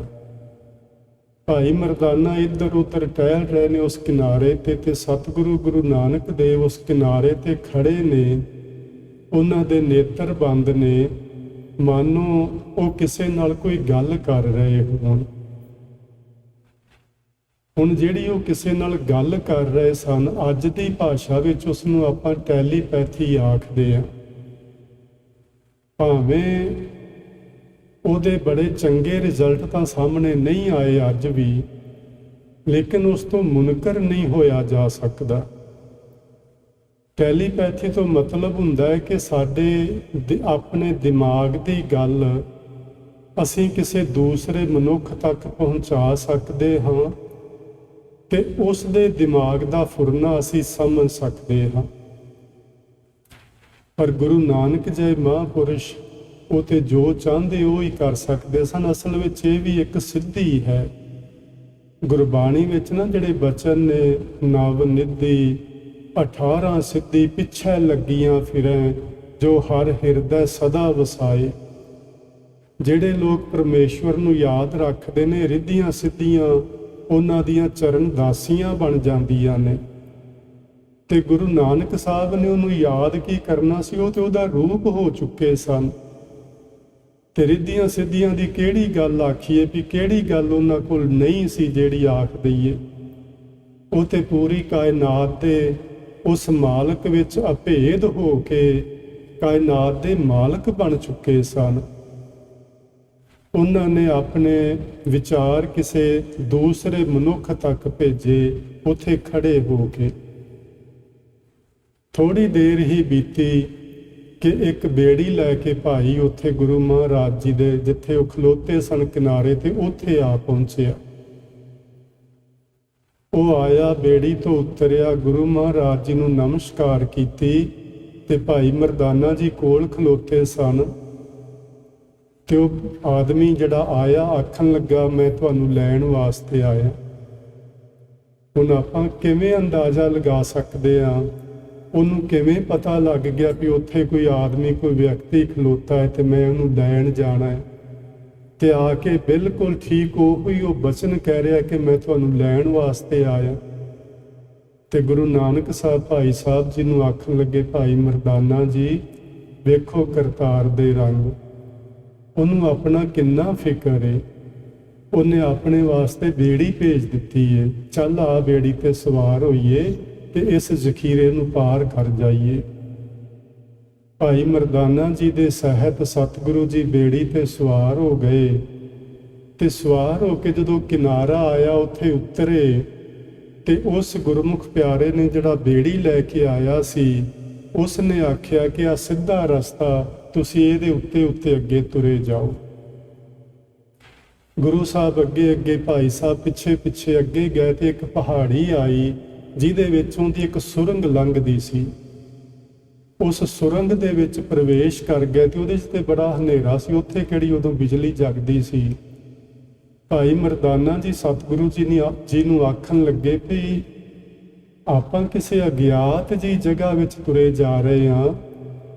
ਭਾਈ ਮਰਦਾਨਾ ਇੱਧਰ ਉੱਧਰ ਟਹਿਲ ਰਹੇ ਨੇ ਉਸ ਕਿਨਾਰੇ ਤੇ ਸਤਿਗੁਰੂ ਗੁਰੂ ਨਾਨਕ ਦੇਵ ਉਸ ਕਿਨਾਰੇ ਤੇ ਖੜੇ ਨੇ। ਉਹਨਾਂ ਦੇ ਨੇਤਰ ਬੰਦ ਨੇ, ਮਾਨੋ ਉਹ ਕਿਸੇ ਨਾਲ ਕੋਈ ਗੱਲ ਕਰ ਰਹੇ ਹੋਣ। ਹੁਣ ਜਿਹੜੀ ਉਹ ਕਿਸੇ ਨਾਲ ਗੱਲ ਕਰ ਰਹੇ ਸਨ, ਅੱਜ ਦੀ ਭਾਸ਼ਾ ਵਿੱਚ ਉਸ ਨੂੰ ਆਪਾਂ ਟੈਲੀਪੈਥੀ ਆਖਦੇ ਹਾਂ। ਭਾਵੇਂ ਉਹਦੇ ਬੜੇ ਚੰਗੇ ਰਿਜ਼ਲਟ ਤਾਂ ਸਾਹਮਣੇ ਨਹੀਂ ਆਏ ਅੱਜ ਵੀ, ਲੇਕਿਨ ਉਸ ਤੋਂ ਮੁਨਕਰ ਨਹੀਂ ਹੋਇਆ ਜਾ ਸਕਦਾ। ਟੈਲੀਪੈਥੀ ਤੋਂ ਮਤਲਬ ਹੁੰਦਾ ਹੈ ਕਿ ਸਾਡੇ ਆਪਣੇ ਦਿਮਾਗ ਦੀ ਗੱਲ ਅਸੀਂ ਕਿਸੇ ਦੂਸਰੇ ਮਨੁੱਖ ਤੱਕ ਪਹੁੰਚਾ ਸਕਦੇ ਹਾਂ ਤੇ ਉਸ ਦੇ ਦਿਮਾਗ ਦਾ ਫੁਰਨਾ ਅਸੀਂ ਸਮਝ ਸਕਦੇ ਹਾਂ। ਪਰ ਗੁਰੂ ਨਾਨਕ ਜੀ ਮਹਾਂਪੁਰਸ਼ ਉਹ ਤੇ ਜੋ ਚਾਹੁੰਦੇ ਉਹ ਹੀ ਕਰ ਸਕਦੇ ਸਨ। ਅਸਲ ਵਿੱਚ ਇਹ ਵੀ ਇੱਕ ਸਿੱਧੀ ਹੈ। ਗੁਰਬਾਣੀ ਵਿੱਚ ਨਾ ਜਿਹੜੇ ਬਚਨ ਨੇ, ਨਵ ਨਿਧੀ 18 ਸਿੱਧੀ ਪਿੱਛੇ ਲੱਗੀਆਂ ਫਿਰੈ, ਜੋ ਹਰ ਹਿਰਦੈ ਸਦਾ ਵਸਾਏ। ਜਿਹੜੇ ਲੋਕ ਪਰਮੇਸ਼ਵਰ ਨੂੰ ਯਾਦ ਰੱਖਦੇ ਨੇ, ਰਿੱਧੀਆਂ ਸਿੱਧੀਆਂ ਉਹਨਾਂ ਦੀਆਂ ਚਰਨ ਦਾਸੀਆਂ ਬਣ ਜਾਂਦੀਆਂ ਨੇ। ਤੇ ਗੁਰੂ ਨਾਨਕ ਸਾਹਿਬ ਨੇ ਉਹਨੂੰ ਯਾਦ ਕੀ ਕਰਨਾ ਸੀ, ਉਹ ਤੇ ਉਹਦਾ ਰੂਪ ਹੋ ਚੁੱਕੇ ਸਨ। ਤੇ ਰਿੱਧੀਆਂ ਸਿੱਧੀਆਂ ਦੀ ਕਿਹੜੀ ਗੱਲ ਆਖੀਏ, ਵੀ ਕਿਹੜੀ ਗੱਲ ਉਹਨਾਂ ਕੋਲ ਨਹੀਂ ਸੀ ਜਿਹੜੀ ਆਖ ਦਈਏ। ਉਹ ਤੇ ਪੂਰੀ ਕਾਇਨਾਤ ਦੇ ਉਸ ਮਾਲਕ ਵਿੱਚ ਅਭੇਦ ਹੋ ਕੇ ਕਾਇਨਾਤ ਦੇ ਮਾਲਕ ਬਣ ਚੁੱਕੇ ਸਨ। ਉਹਨਾਂ ਨੇ ਆਪਣੇ ਵਿਚਾਰ ਕਿਸੇ ਦੂਸਰੇ ਮਨੁੱਖ ਤੱਕ ਭੇਜੇ, ਉੱਥੇ ਖੜੇ ਹੋ ਕੇ। ਥੋੜੀ ਦੇਰ ਹੀ ਬੀਤੀ ਕਿ ਇੱਕ ਬੇੜੀ ਲੈ ਕੇ ਭਾਈ ਉੱਥੇ ਗੁਰੂ ਮਹਾਰਾਜ ਜੀ ਦੇ ਜਿੱਥੇ ਉਹ ਖਲੋਤੇ ਸਨ ਕਿਨਾਰੇ ਤੇ ਉੱਥੇ ਆ ਪਹੁੰਚਿਆ। ਉਹ ਆਇਆ, ਬੇੜੀ ਤੋਂ ਉਤਰਿਆ, ਗੁਰੂ ਮਹਾਰਾਜ ਜੀ ਨੂੰ ਨਮਸਕਾਰ ਕੀਤੀ ਤੇ ਭਾਈ ਮਰਦਾਨਾ ਜੀ ਕੋਲ ਖਲੋਤੇ ਸਨ। ਤੇ ਉਹ ਆਦਮੀ ਜਿਹੜਾ ਆਇਆ ਆਖਣ ਲੱਗਾ, ਮੈਂ ਤੁਹਾਨੂੰ ਲੈਣ ਵਾਸਤੇ ਆਇਆ। ਹੁਣ ਆਪਾਂ ਕਿਵੇਂ ਅੰਦਾਜ਼ਾ ਲਗਾ ਸਕਦੇ ਹਾਂ, ਉਹਨੂੰ ਕਿਵੇਂ ਪਤਾ ਲੱਗ ਗਿਆ ਵੀ ਉੱਥੇ ਕੋਈ ਆਦਮੀ, ਕੋਈ ਵਿਅਕਤੀ ਖਲੋਤਾ ਹੈ ਤੇ ਮੈਂ ਉਹਨੂੰ ਲੈਣ ਜਾਣਾ ਹੈ। ਤੇ ਆ ਕੇ ਬਿਲਕੁਲ ਠੀਕ ਉਹੀ ਉਹ ਬਚਨ ਕਹਿ ਰਿਹਾ ਕਿ ਮੈਂ ਤੁਹਾਨੂੰ ਲੈਣ ਵਾਸਤੇ ਆਇਆ। ਤੇ ਗੁਰੂ ਨਾਨਕ ਸਾਹਿਬ ਭਾਈ ਸਾਹਿਬ ਜੀ ਨੂੰ ਆਖਣ ਲੱਗੇ, ਭਾਈ ਮਰਦਾਨਾ ਜੀ ਵੇਖੋ ਕਰਤਾਰ ਦੇ ਰੰਗ, ਉਹਨੂੰ ਆਪਣਾ ਕਿੰਨਾ ਫਿਕਰ ਹੈ। ਉਹਨੇ ਆਪਣੇ ਵਾਸਤੇ ਬੇੜੀ ਭੇਜ ਦਿੱਤੀ ਹੈ, ਚੱਲ ਆ ਬੇੜੀ ਤੇ ਸਵਾਰ ਹੋਈਏ ਤੇ ਇਸ ਜ਼ਖੀਰੇ ਨੂੰ ਪਾਰ ਕਰ ਜਾਈਏ। ਭਾਈ ਮਰਦਾਨਾ ਜੀ ਦੇ ਸਹਿਤ ਸਤਿਗੁਰੂ ਜੀ ਬੇੜੀ ਤੇ ਸਵਾਰ ਹੋ ਗਏ ਤੇ ਸਵਾਰ ਹੋ ਕੇ ਜਦੋਂ ਕਿਨਾਰਾ ਆਇਆ ਉੱਥੇ ਉਤਰੇ ਤੇ ਉਸ ਗੁਰਮੁਖ ਪਿਆਰੇ ਨੇ ਜਿਹੜਾ ਬੇੜੀ ਲੈ ਕੇ ਆਇਆ ਸੀ, ਉਸ ਨੇ ਆਖਿਆ ਕਿ ਆ ਸਿੱਧਾ ਰਸਤਾ, ਤੁਸੀਂ ਇਹਦੇ ਉੱਤੇ ਉੱਤੇ ਅੱਗੇ ਤੁਰੇ ਜਾਓ। ਗੁਰੂ ਸਾਹਿਬ ਅੱਗੇ ਅੱਗੇ, ਭਾਈ ਸਾਹਿਬ ਪਿੱਛੇ ਪਿੱਛੇ ਅੱਗੇ ਗਏ ਤੇ ਇੱਕ ਪਹਾੜੀ ਆਈ ਜਿਹਦੇ ਵਿੱਚੋਂ ਦੀ ਇੱਕ ਸੁਰੰਗ ਲੰਘਦੀ ਸੀ। ਉਸ ਸੁਰੰਗ ਦੇ ਵਿੱਚ ਪ੍ਰਵੇਸ਼ ਕਰ ਗਏ ਤੇ ਉਹਦੇ 'ਚ ਤੇ ਬੜਾ ਹਨੇਰਾ ਸੀ, ਉੱਥੇ ਕਿਹੜੀ ਉਦੋਂ ਬਿਜਲੀ ਜਗਦੀ ਸੀ। ਭਾਈ ਮਰਦਾਨਾ ਜੀ ਸਤਿਗੁਰੂ ਜੀ ਨੂੰ ਆਖਣ ਲੱਗੇ ਵੀ ਆਪਾਂ ਕਿਸੇ ਅਗਿਆਤ ਜੀ ਜਗ੍ਹਾ ਵਿੱਚ ਤੁਰੇ ਜਾ ਰਹੇ ਹਾਂ,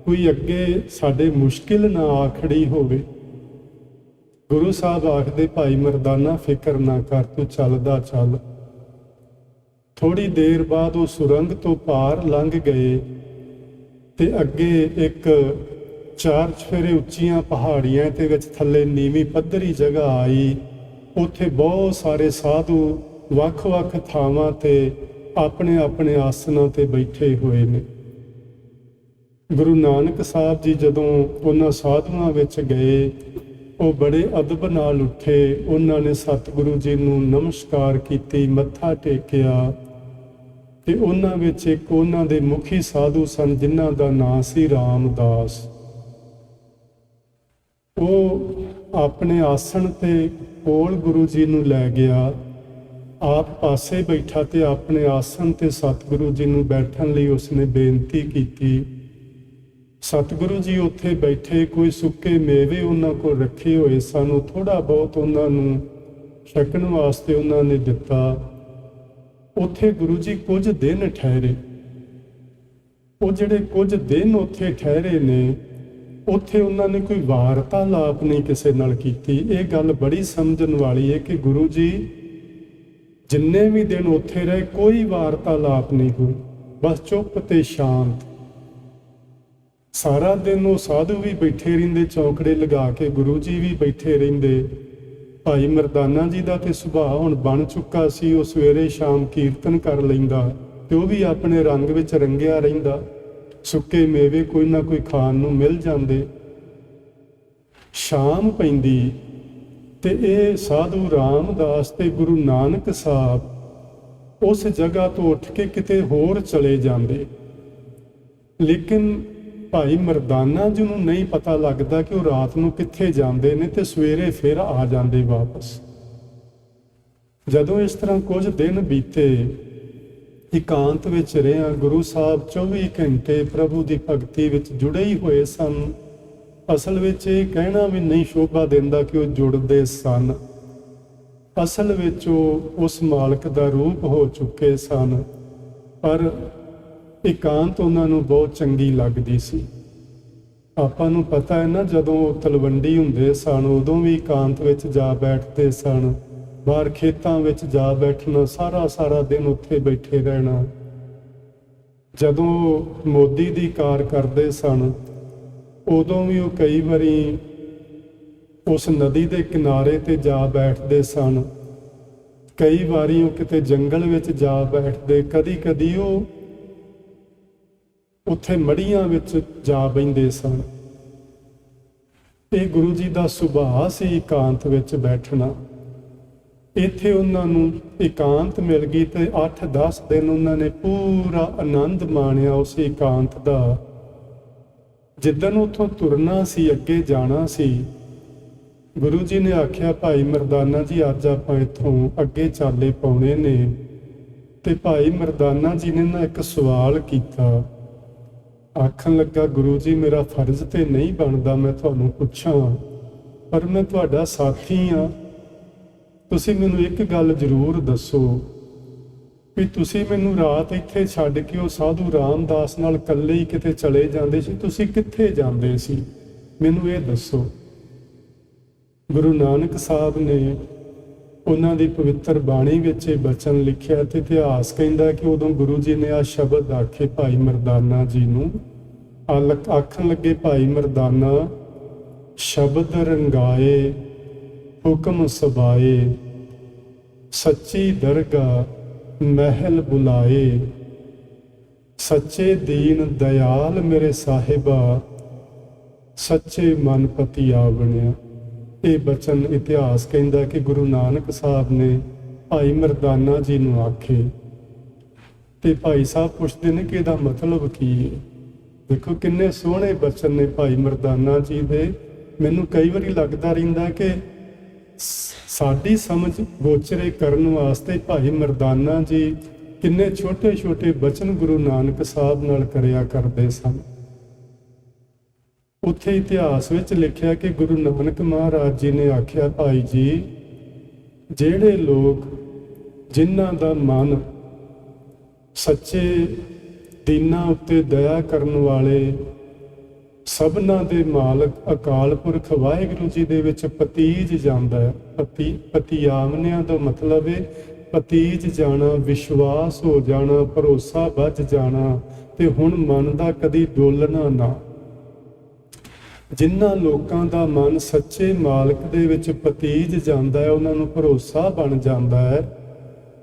ਕੋਈ ਅੱਗੇ ਸਾਡੇ ਮੁਸ਼ਕਿਲ ਨਾ ਆ ਖੜੀ ਹੋਵੇ। ਗੁਰੂ ਸਾਹਿਬ ਆਖਦੇ, ਭਾਈ ਮਰਦਾਨਾ ਫਿਕਰ ਨਾ ਕਰ, ਤੂੰ ਚੱਲਦਾ ਚੱਲ। ਥੋੜੀ ਦੇਰ ਬਾਅਦ ਉਹ ਸੁਰੰਗ ਤੋਂ ਪਾਰ ਲੰਘ ਗਏ ਤੇ ਅੱਗੇ ਇੱਕ 4 ਚੁਫੇਰੇ ਉੱਚੀਆਂ ਪਹਾੜੀਆਂ ਤੇ ਵਿੱਚ ਥੱਲੇ ਨੀਵੀਂ ਪੱਧਰੀ ਜਗ੍ਹਾ ਆਈ। ਉੱਥੇ ਬਹੁਤ ਸਾਰੇ ਸਾਧੂ ਵੱਖ-ਵੱਖ ਥਾਵਾਂ ਤੇ ਆਪਣੇ ਆਪਣੇ ਆਸਣਾਂ ਤੇ ਬੈਠੇ ਹੋਏ ਨੇ। ਗੁਰੂ ਨਾਨਕ ਸਾਹਿਬ ਜੀ ਜਦੋਂ ਉਹਨਾਂ ਸਾਧੂਆਂ ਵਿੱਚ ਗਏ, ਉਹ ਬੜੇ ਅਦਬ ਨਾਲ ਉੱਠੇ। ਉਹਨਾਂ ਨੇ ਸਤਿਗੁਰੂ ਜੀ ਨੂੰ ਨਮਸਕਾਰ ਕੀਤੀ, ਮੱਥਾ ਟੇਕਿਆ ਤੇ ਉਹਨਾਂ ਵਿੱਚ ਇੱਕ ਉਹਨਾਂ ਦੇ ਮੁਖੀ ਸਾਧੂ ਸਨ ਜਿਨ੍ਹਾਂ ਦਾ ਨਾਂ ਸੀ ਰਾਮਦਾਸ। ਉਹ ਆਪਣੇ ਆਸਣ ਤੇ ਕੋਲ ਗੁਰੂ ਜੀ ਨੂੰ ਲੈ ਗਿਆ, ਆਪ ਪਾਸੇ ਬੈਠਾ ਤੇ ਆਪਣੇ ਆਸਣ ਤੇ ਸਤਿਗੁਰੂ ਜੀ ਨੂੰ ਬੈਠਣ ਲਈ ਉਸਨੇ ਬੇਨਤੀ ਕੀਤੀ। ਸਤਿਗੁਰੂ ਜੀ ਉੱਥੇ ਬੈਠੇ, ਕੋਈ ਸੁੱਕੇ ਮੇਵੇ ਉਹਨਾਂ ਕੋਲ ਰੱਖੇ ਹੋਏ ਸਨ, ਥੋੜਾ ਬਹੁਤ ਉਹਨਾਂ ਨੂੰ ਛਕਣ ਵਾਸਤੇ ਉਹਨਾਂ ਨੇ ਦਿੱਤਾ। ਉੱਥੇ ਗੁਰੂ ਜੀ ਕੁਝ ਦਿਨ ਠਹਿਰੇ। ਉਹ ਜਿਹੜੇ ਕੁਝ ਦਿਨ ਉੱਥੇ ਠਹਿਰੇ ਨੇ, ਉੱਥੇ ਉਹਨਾਂ ਨੇ ਕੋਈ ਵਾਰਤਾਲਾਪ ਨਹੀਂ ਕਿਸੇ ਨਾਲ ਕੀਤੀ। ਇਹ ਗੱਲ ਬੜੀ ਸਮਝਣ ਵਾਲੀ ਹੈ ਕਿ ਗੁਰੂ ਜੀ ਜਿੰਨੇ ਵੀ ਦਿਨ ਉੱਥੇ ਰਹੇ ਕੋਈ ਵਾਰਤਾਲਾਪ ਨਹੀਂ ਹੋਈ, ਬਸ ਚੁੱਪ ਤੇ ਸ਼ਾਂਤ। ਸਾਰਾ ਦਿਨ ਉਹ ਸਾਧੂ ਵੀ ਬੈਠੇ ਰਹਿੰਦੇ ਚੌਂਕੜੇ ਲਗਾ ਕੇ, ਗੁਰੂ ਜੀ ਵੀ ਬੈਠੇ ਰਹਿੰਦੇ। ਭਾਈ ਮਰਦਾਨਾ ਜੀ ਦਾ ਤੇ ਸੁਭਾਅ ਹੁਣ ਬਣ ਚੁੱਕਾ ਸੀ, ਉਹ ਸਵੇਰੇ ਸ਼ਾਮ ਕੀਰਤਨ ਕਰ ਲੈਂਦਾ ਤੇ ਉਹ ਵੀ ਆਪਣੇ ਰੰਗ ਵਿੱਚ ਰੰਗਿਆ ਰਹਿੰਦਾ। ਸੁੱਕੇ ਮੇਵੇ ਕੋਈ ਨਾ ਕੋਈ ਖਾਣ ਨੂੰ ਮਿਲ ਜਾਂਦੇ। ਸ਼ਾਮ ਪੈਂਦੀ ਤੇ ਇਹ ਸਾਧੂ ਰਾਮਦਾਸ ਤੇ ਗੁਰੂ ਨਾਨਕ ਸਾਹਿਬ ਉਸ ਜਗ੍ਹਾ ਤੋਂ ਉੱਠ ਕੇ ਕਿਤੇ ਹੋਰ ਚਲੇ ਜਾਂਦੇ। ਲੇਕਿਨ ਭਾਈ ਮਰਦਾਨਾ ਜੀ ਨੂੰ ਨਹੀਂ ਪਤਾ ਲੱਗਦਾ ਕਿ ਉਹ ਰਾਤ ਨੂੰ ਕਿੱਥੇ ਜਾਂਦੇ ਨੇ ਤੇ ਸਵੇਰੇ ਫਿਰ ਆ ਜਾਂਦੇ ਵਾਪਸ। ਜਦੋਂ ਇਸ ਤਰ੍ਹਾਂ ਕੁਝ ਦਿਨ ਬੀਤੇ, ਇਕਾਂਤ ਵਿੱਚ ਰਿਹਾ, ਗੁਰੂ ਸਾਹਿਬ 24 ਘੰਟੇ ਪ੍ਰਭੂ ਦੀ ਭਗਤੀ ਵਿੱਚ ਜੁੜੇ ਹੀ ਹੋਏ ਸਨ। ਅਸਲ ਵਿੱਚ ਇਹ ਕਹਿਣਾ ਵੀ ਨਹੀਂ ਸ਼ੋਭਾ ਦਿੰਦਾ ਕਿ ਉਹ ਜੁੜਦੇ ਸਨ। ਅਸਲ ਵਿੱਚ ਉਹ ਉਸ ਮਾਲਕ ਦਾ ਰੂਪ ਹੋ ਚੁੱਕੇ ਸਨ, ਪਰ ਇਕਾਂਤ ਉਹਨਾਂ ਨੂੰ ਬਹੁਤ ਚੰਗੀ ਲੱਗਦੀ ਸੀ। ਆਪਾਂ ਨੂੰ ਪਤਾ ਹੈ ਨਾ, ਜਦੋਂ ਉਹ ਤਲਵੰਡੀ ਹੁੰਦੇ ਸਨ ਉਦੋਂ ਵੀ ਇਕਾਂਤ ਵਿੱਚ ਜਾ ਬੈਠਦੇ ਸਨ। ਬਾਹਰ ਖੇਤਾਂ ਵਿੱਚ ਜਾ ਬੈਠਣਾ, ਸਾਰਾ ਦਿਨ ਉੱਥੇ ਬੈਠੇ ਰਹਿਣਾ। ਜਦੋਂ ਮੋਦੀ ਦੀ ਕਾਰ ਕਰਦੇ ਸਨ ਉਦੋਂ ਵੀ ਉਹ ਕਈ ਵਾਰੀ ਉਸ ਨਦੀ ਦੇ ਕਿਨਾਰੇ ਤੇ ਜਾ ਬੈਠਦੇ ਸਨ। ਕਈ ਵਾਰੀ ਉਹ ਕਿਤੇ ਜੰਗਲ ਵਿੱਚ ਜਾ ਬੈਠਦੇ, ਕਦੀ ਉਹ ਉੱਥੇ ਮੜੀਆਂ ਵਿੱਚ ਜਾ ਬਹਿੰਦੇ ਸਨ। ਇਹ ਗੁਰੂ ਜੀ ਦਾ ਸੁਭਾਅ ਸੀ ਇਕਾਂਤ ਵਿੱਚ ਬੈਠਣਾ। ਇੱਥੇ ਉਹਨਾਂ ਨੂੰ ਇਕਾਂਤ ਮਿਲ ਗਈ ਤੇ 8-10 ਦਿਨ ਉਹਨਾਂ ਨੇ ਪੂਰਾ ਆਨੰਦ ਮਾਣਿਆ ਉਸ ਇਕਾਂਤ ਦਾ। ਜਿੱਦਣ ਉੱਥੋਂ ਤੁਰਨਾ ਸੀ, ਅੱਗੇ ਜਾਣਾ ਸੀ, ਗੁਰੂ ਜੀ ਨੇ ਆਖਿਆ, ਭਾਈ ਮਰਦਾਨਾ ਜੀ ਅੱਜ ਆਪਾਂ ਇੱਥੋਂ ਅੱਗੇ ਚਾਲੇ ਪਾਉਣੇ ਨੇ। ਤੇ ਭਾਈ ਮਰਦਾਨਾ ਜੀ ਨੇ ਨਾ ਇੱਕ ਸਵਾਲ ਕੀਤਾ। ਆਖਣ ਲੱਗਾ, ਗੁਰੂ ਜੀ ਮੇਰਾ ਫਰਜ਼ ਤੇ ਨਹੀਂ ਬਣਦਾ ਮੈਂ ਤੁਹਾਨੂੰ ਪੁੱਛਾਂ, ਪਰ ਮੈਂ ਤੁਹਾਡਾ ਸਾਥੀ ਹਾਂ। ਤੁਸੀਂ ਮੈਨੂੰ ਇੱਕ ਗੱਲ ਜ਼ਰੂਰ ਦੱਸੋ ਵੀ ਤੁਸੀਂ ਮੈਨੂੰ ਰਾਤ ਇੱਥੇ ਛੱਡ ਕੇ ਉਹ ਸਾਧੂ ਰਾਮਦਾਸ ਨਾਲ ਇਕੱਲੇ ਹੀ ਕਿਤੇ ਚਲੇ ਜਾਂਦੇ ਸੀ, ਤੁਸੀਂ ਕਿੱਥੇ ਜਾਂਦੇ ਸੀ? ਮੈਨੂੰ ਇਹ ਦੱਸੋ। ਗੁਰੂ ਨਾਨਕ ਸਾਹਿਬ ਨੇ ਉਹਨਾਂ ਦੀ ਪਵਿੱਤਰ ਬਾਣੀ ਵਿੱਚ ਇਹ ਬਚਨ ਲਿਖਿਆ ਤੇ ਇਤਿਹਾਸ ਕਹਿੰਦਾ ਕਿ ਉਦੋਂ ਗੁਰੂ ਜੀ ਨੇ ਆ ਸ਼ਬਦ ਆਖੇ ਭਾਈ ਮਰਦਾਨਾ ਜੀ ਨੂੰ। ਆਖਣ ਲੱਗੇ, ਭਾਈ ਮਰਦਾਨਾ ਸ਼ਬਦ ਰੰਗਾਏ ਹੁਕਮ ਸਬਾਏ, ਸੱਚੀ ਦਰਗਾਹ ਮਹਿਲ ਬੁਲਾਏ, ਸੱਚੇ ਦੀਨ ਦਇਆਲ ਮੇਰੇ ਸਾਹਿਬਾ, ਸੱਚੇ ਮਨ ਪਤੀ ਆ ਬਣਿਆ। ਇਹ ਬਚਨ ਇਤਿਹਾਸ ਕਹਿੰਦਾ ਕਿ ਗੁਰੂ ਨਾਨਕ ਸਾਹਿਬ ਨੇ ਭਾਈ ਮਰਦਾਨਾ ਜੀ ਨੂੰ ਆਖੇ। ਤੇ ਭਾਈ ਸਾਹਿਬ ਪੁੱਛਦੇ ਨੇ ਕਿ ਇਹਦਾ ਮਤਲਬ ਕੀ ਹੈ। ਦੇਖੋ ਕਿੰਨੇ ਸੋਹਣੇ ਬਚਨ ਨੇ ਭਾਈ ਮਰਦਾਨਾ ਜੀ ਦੇ। ਮੈਨੂੰ ਕਈ ਵਾਰੀ ਲੱਗਦਾ ਰਹਿੰਦਾ ਕਿ ਸਾਡੀ ਸਮਝ ਗੋਚਰੇ ਕਰਨ ਵਾਸਤੇ ਭਾਈ ਮਰਦਾਨਾ ਜੀ ਕਿੰਨੇ ਛੋਟੇ ਬਚਨ ਗੁਰੂ ਨਾਨਕ ਸਾਹਿਬ ਨਾਲ ਕਰਿਆ ਕਰਦੇ ਸਨ। ਉੱਥੇ ਇਤਿਹਾਸ ਵਿੱਚ ਲਿਖਿਆ ਕਿ ਗੁਰੂ ਨਾਨਕ ਮਹਾਰਾਜ ਜੀ ਨੇ ਆਖਿਆ, ਭਾਈ ਜੀ ਜਿਹੜੇ ਲੋਕ ਜਿਨ੍ਹਾਂ ਦਾ ਮਨ ਸੱਚੇ ਦੀਨਾਂ ਉੱਤੇ ਦਇਆ ਕਰਨ ਵਾਲੇ, ਸਭਨਾਂ ਦੇ ਮਾਲਕ ਅਕਾਲ ਪੁਰਖ ਵਾਹਿਗੁਰੂ ਜੀ ਦੇ ਵਿੱਚ ਪਤੀਜ ਜਾਂਦਾ ਹੈ। ਪਤੀਆਮਨਿਆਂ ਦਾ ਮਤਲਬ ਹੈ ਪਤੀਜ ਜਾਣਾ, ਵਿਸ਼ਵਾਸ ਹੋ ਜਾਣਾ, ਭਰੋਸਾ ਵੱਜ ਜਾਣਾ ਤੇ ਹੁਣ ਮਨ ਦਾ ਕਦੀ ਡੋਲਣਾ ਨਾ। ਜਿਨ੍ਹਾਂ ਲੋਕਾਂ ਦਾ ਮਨ ਸੱਚੇ ਮਾਲਕ ਦੇ ਵਿੱਚ ਪਤੀਜ ਜਾਂਦਾ ਹੈ, ਉਹਨਾਂ ਨੂੰ ਭਰੋਸਾ ਬਣ ਜਾਂਦਾ ਹੈ,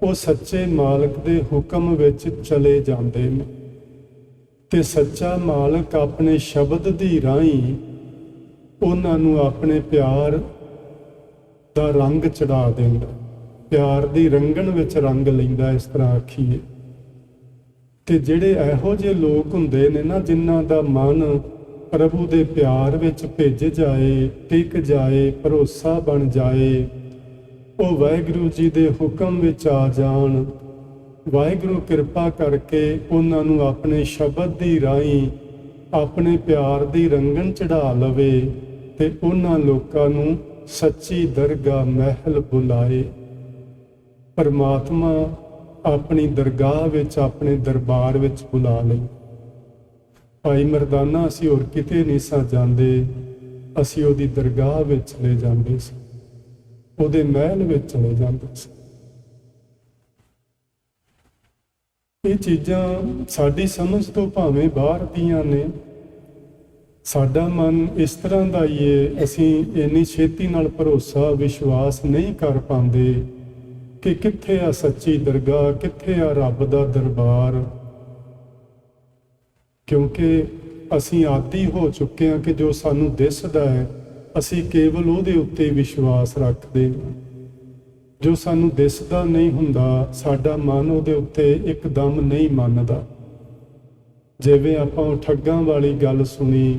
ਉਹ ਸੱਚੇ ਮਾਲਕ ਦੇ ਹੁਕਮ ਵਿੱਚ ਚਲੇ ਜਾਂਦੇ ਨੇ। ਤੇ ਸੱਚਾ ਮਾਲਕ ਆਪਣੇ ਸ਼ਬਦ ਦੀ ਰਾਹੀਂ ਉਹਨਾਂ ਨੂੰ ਆਪਣੇ ਪਿਆਰ ਦਾ ਰੰਗ ਚੜਾ ਦਿੰਦਾ, ਪਿਆਰ ਦੀ ਰੰਗਣ ਵਿੱਚ ਰੰਗ ਲੈਂਦਾ, ਇਸ ਤਰ੍ਹਾਂ ਆਖੀਏ। ਤੇ ਜਿਹੜੇ ਇਹੋ ਜਿਹੇ ਲੋਕ ਹੁੰਦੇ ਨੇ ਨਾ, ਜਿਨ੍ਹਾਂ ਦਾ ਮਨ ਪ੍ਰਭੂ ਦੇ ਪਿਆਰ ਵਿੱਚ ਭਿੱਜ ਜਾਏ, ਟਿਕ ਜਾਏ, ਭਰੋਸਾ ਬਣ ਜਾਏ, ਉਹ ਵਾਹਿਗੁਰੂ ਜੀ ਦੇ ਹੁਕਮ ਵਿੱਚ ਆ ਜਾਣ, ਵਾਹਿਗੁਰੂ ਕਿਰਪਾ ਕਰਕੇ ਉਹਨਾਂ ਨੂੰ ਆਪਣੇ ਸ਼ਬਦ ਦੀ ਰਾਹੀਂ ਆਪਣੇ ਪਿਆਰ ਦੀ ਰੰਗਣ ਚੜਾ ਲਵੇ ਤੇ ਉਹਨਾਂ ਲੋਕਾਂ ਨੂੰ ਸੱਚੀ ਦਰਗਾਹ ਮਹਿਲ ਬੁਲਾਏ। ਪਰਮਾਤਮਾ ਆਪਣੀ ਦਰਗਾਹ ਵਿੱਚ, ਆਪਣੇ ਦਰਬਾਰ ਵਿੱਚ ਬੁਲਾ ਲਈ। ਭਾਈ ਮਰਦਾਨਾ ਅਸੀਂ ਹੋਰ ਕਿਤੇ ਨਹੀਂ ਸਾਂ ਜਾਂਦੇ, ਅਸੀਂ ਉਹਦੀ ਦਰਗਾਹ ਵਿੱਚ ਚਲੇ ਜਾਂਦੇ ਸੀ, ਉਹਦੇ ਮਹਿਲ ਵਿੱਚ ਚਲੇ ਜਾਂਦੇ ਸੀ। ਇਹ ਚੀਜ਼ਾਂ ਸਾਡੀ ਸਮਝ ਤੋਂ ਭਾਵੇਂ ਬਾਹਰ ਦੀਆਂ ਨੇ। ਸਾਡਾ ਮਨ ਇਸ ਤਰ੍ਹਾਂ ਦਾ ਹੀ ਹੈ, ਅਸੀਂ ਇੰਨੀ ਛੇਤੀ ਨਾਲ ਭਰੋਸਾ ਵਿਸ਼ਵਾਸ ਨਹੀਂ ਕਰ ਪਾਉਂਦੇ ਕਿ ਕਿੱਥੇ ਆ ਸੱਚੀ ਦਰਗਾਹ, ਕਿੱਥੇ ਆ ਰੱਬ ਦਾ ਦਰਬਾਰ, ਕਿਉਂਕਿ ਅਸੀਂ ਆਦੀ ਹੋ ਚੁੱਕੇ ਹਾਂ ਕਿ ਜੋ ਸਾਨੂੰ ਦਿਸਦਾ ਹੈ ਅਸੀਂ ਕੇਵਲ ਉਹਦੇ ਉੱਤੇ ਵਿਸ਼ਵਾਸ ਰੱਖਦੇ ਹਾਂ। ਜੋ ਸਾਨੂੰ ਦਿਸਦਾ ਨਹੀਂ ਹੁੰਦਾ, ਸਾਡਾ ਮਨ ਉਹਦੇ ਉੱਤੇ ਇੱਕਦਮ ਨਹੀਂ ਮੰਨਦਾ। ਜਿਵੇਂ ਆਪਾਂ ਉਹ ਠੱਗਾਂ ਵਾਲੀ ਗੱਲ ਸੁਣੀ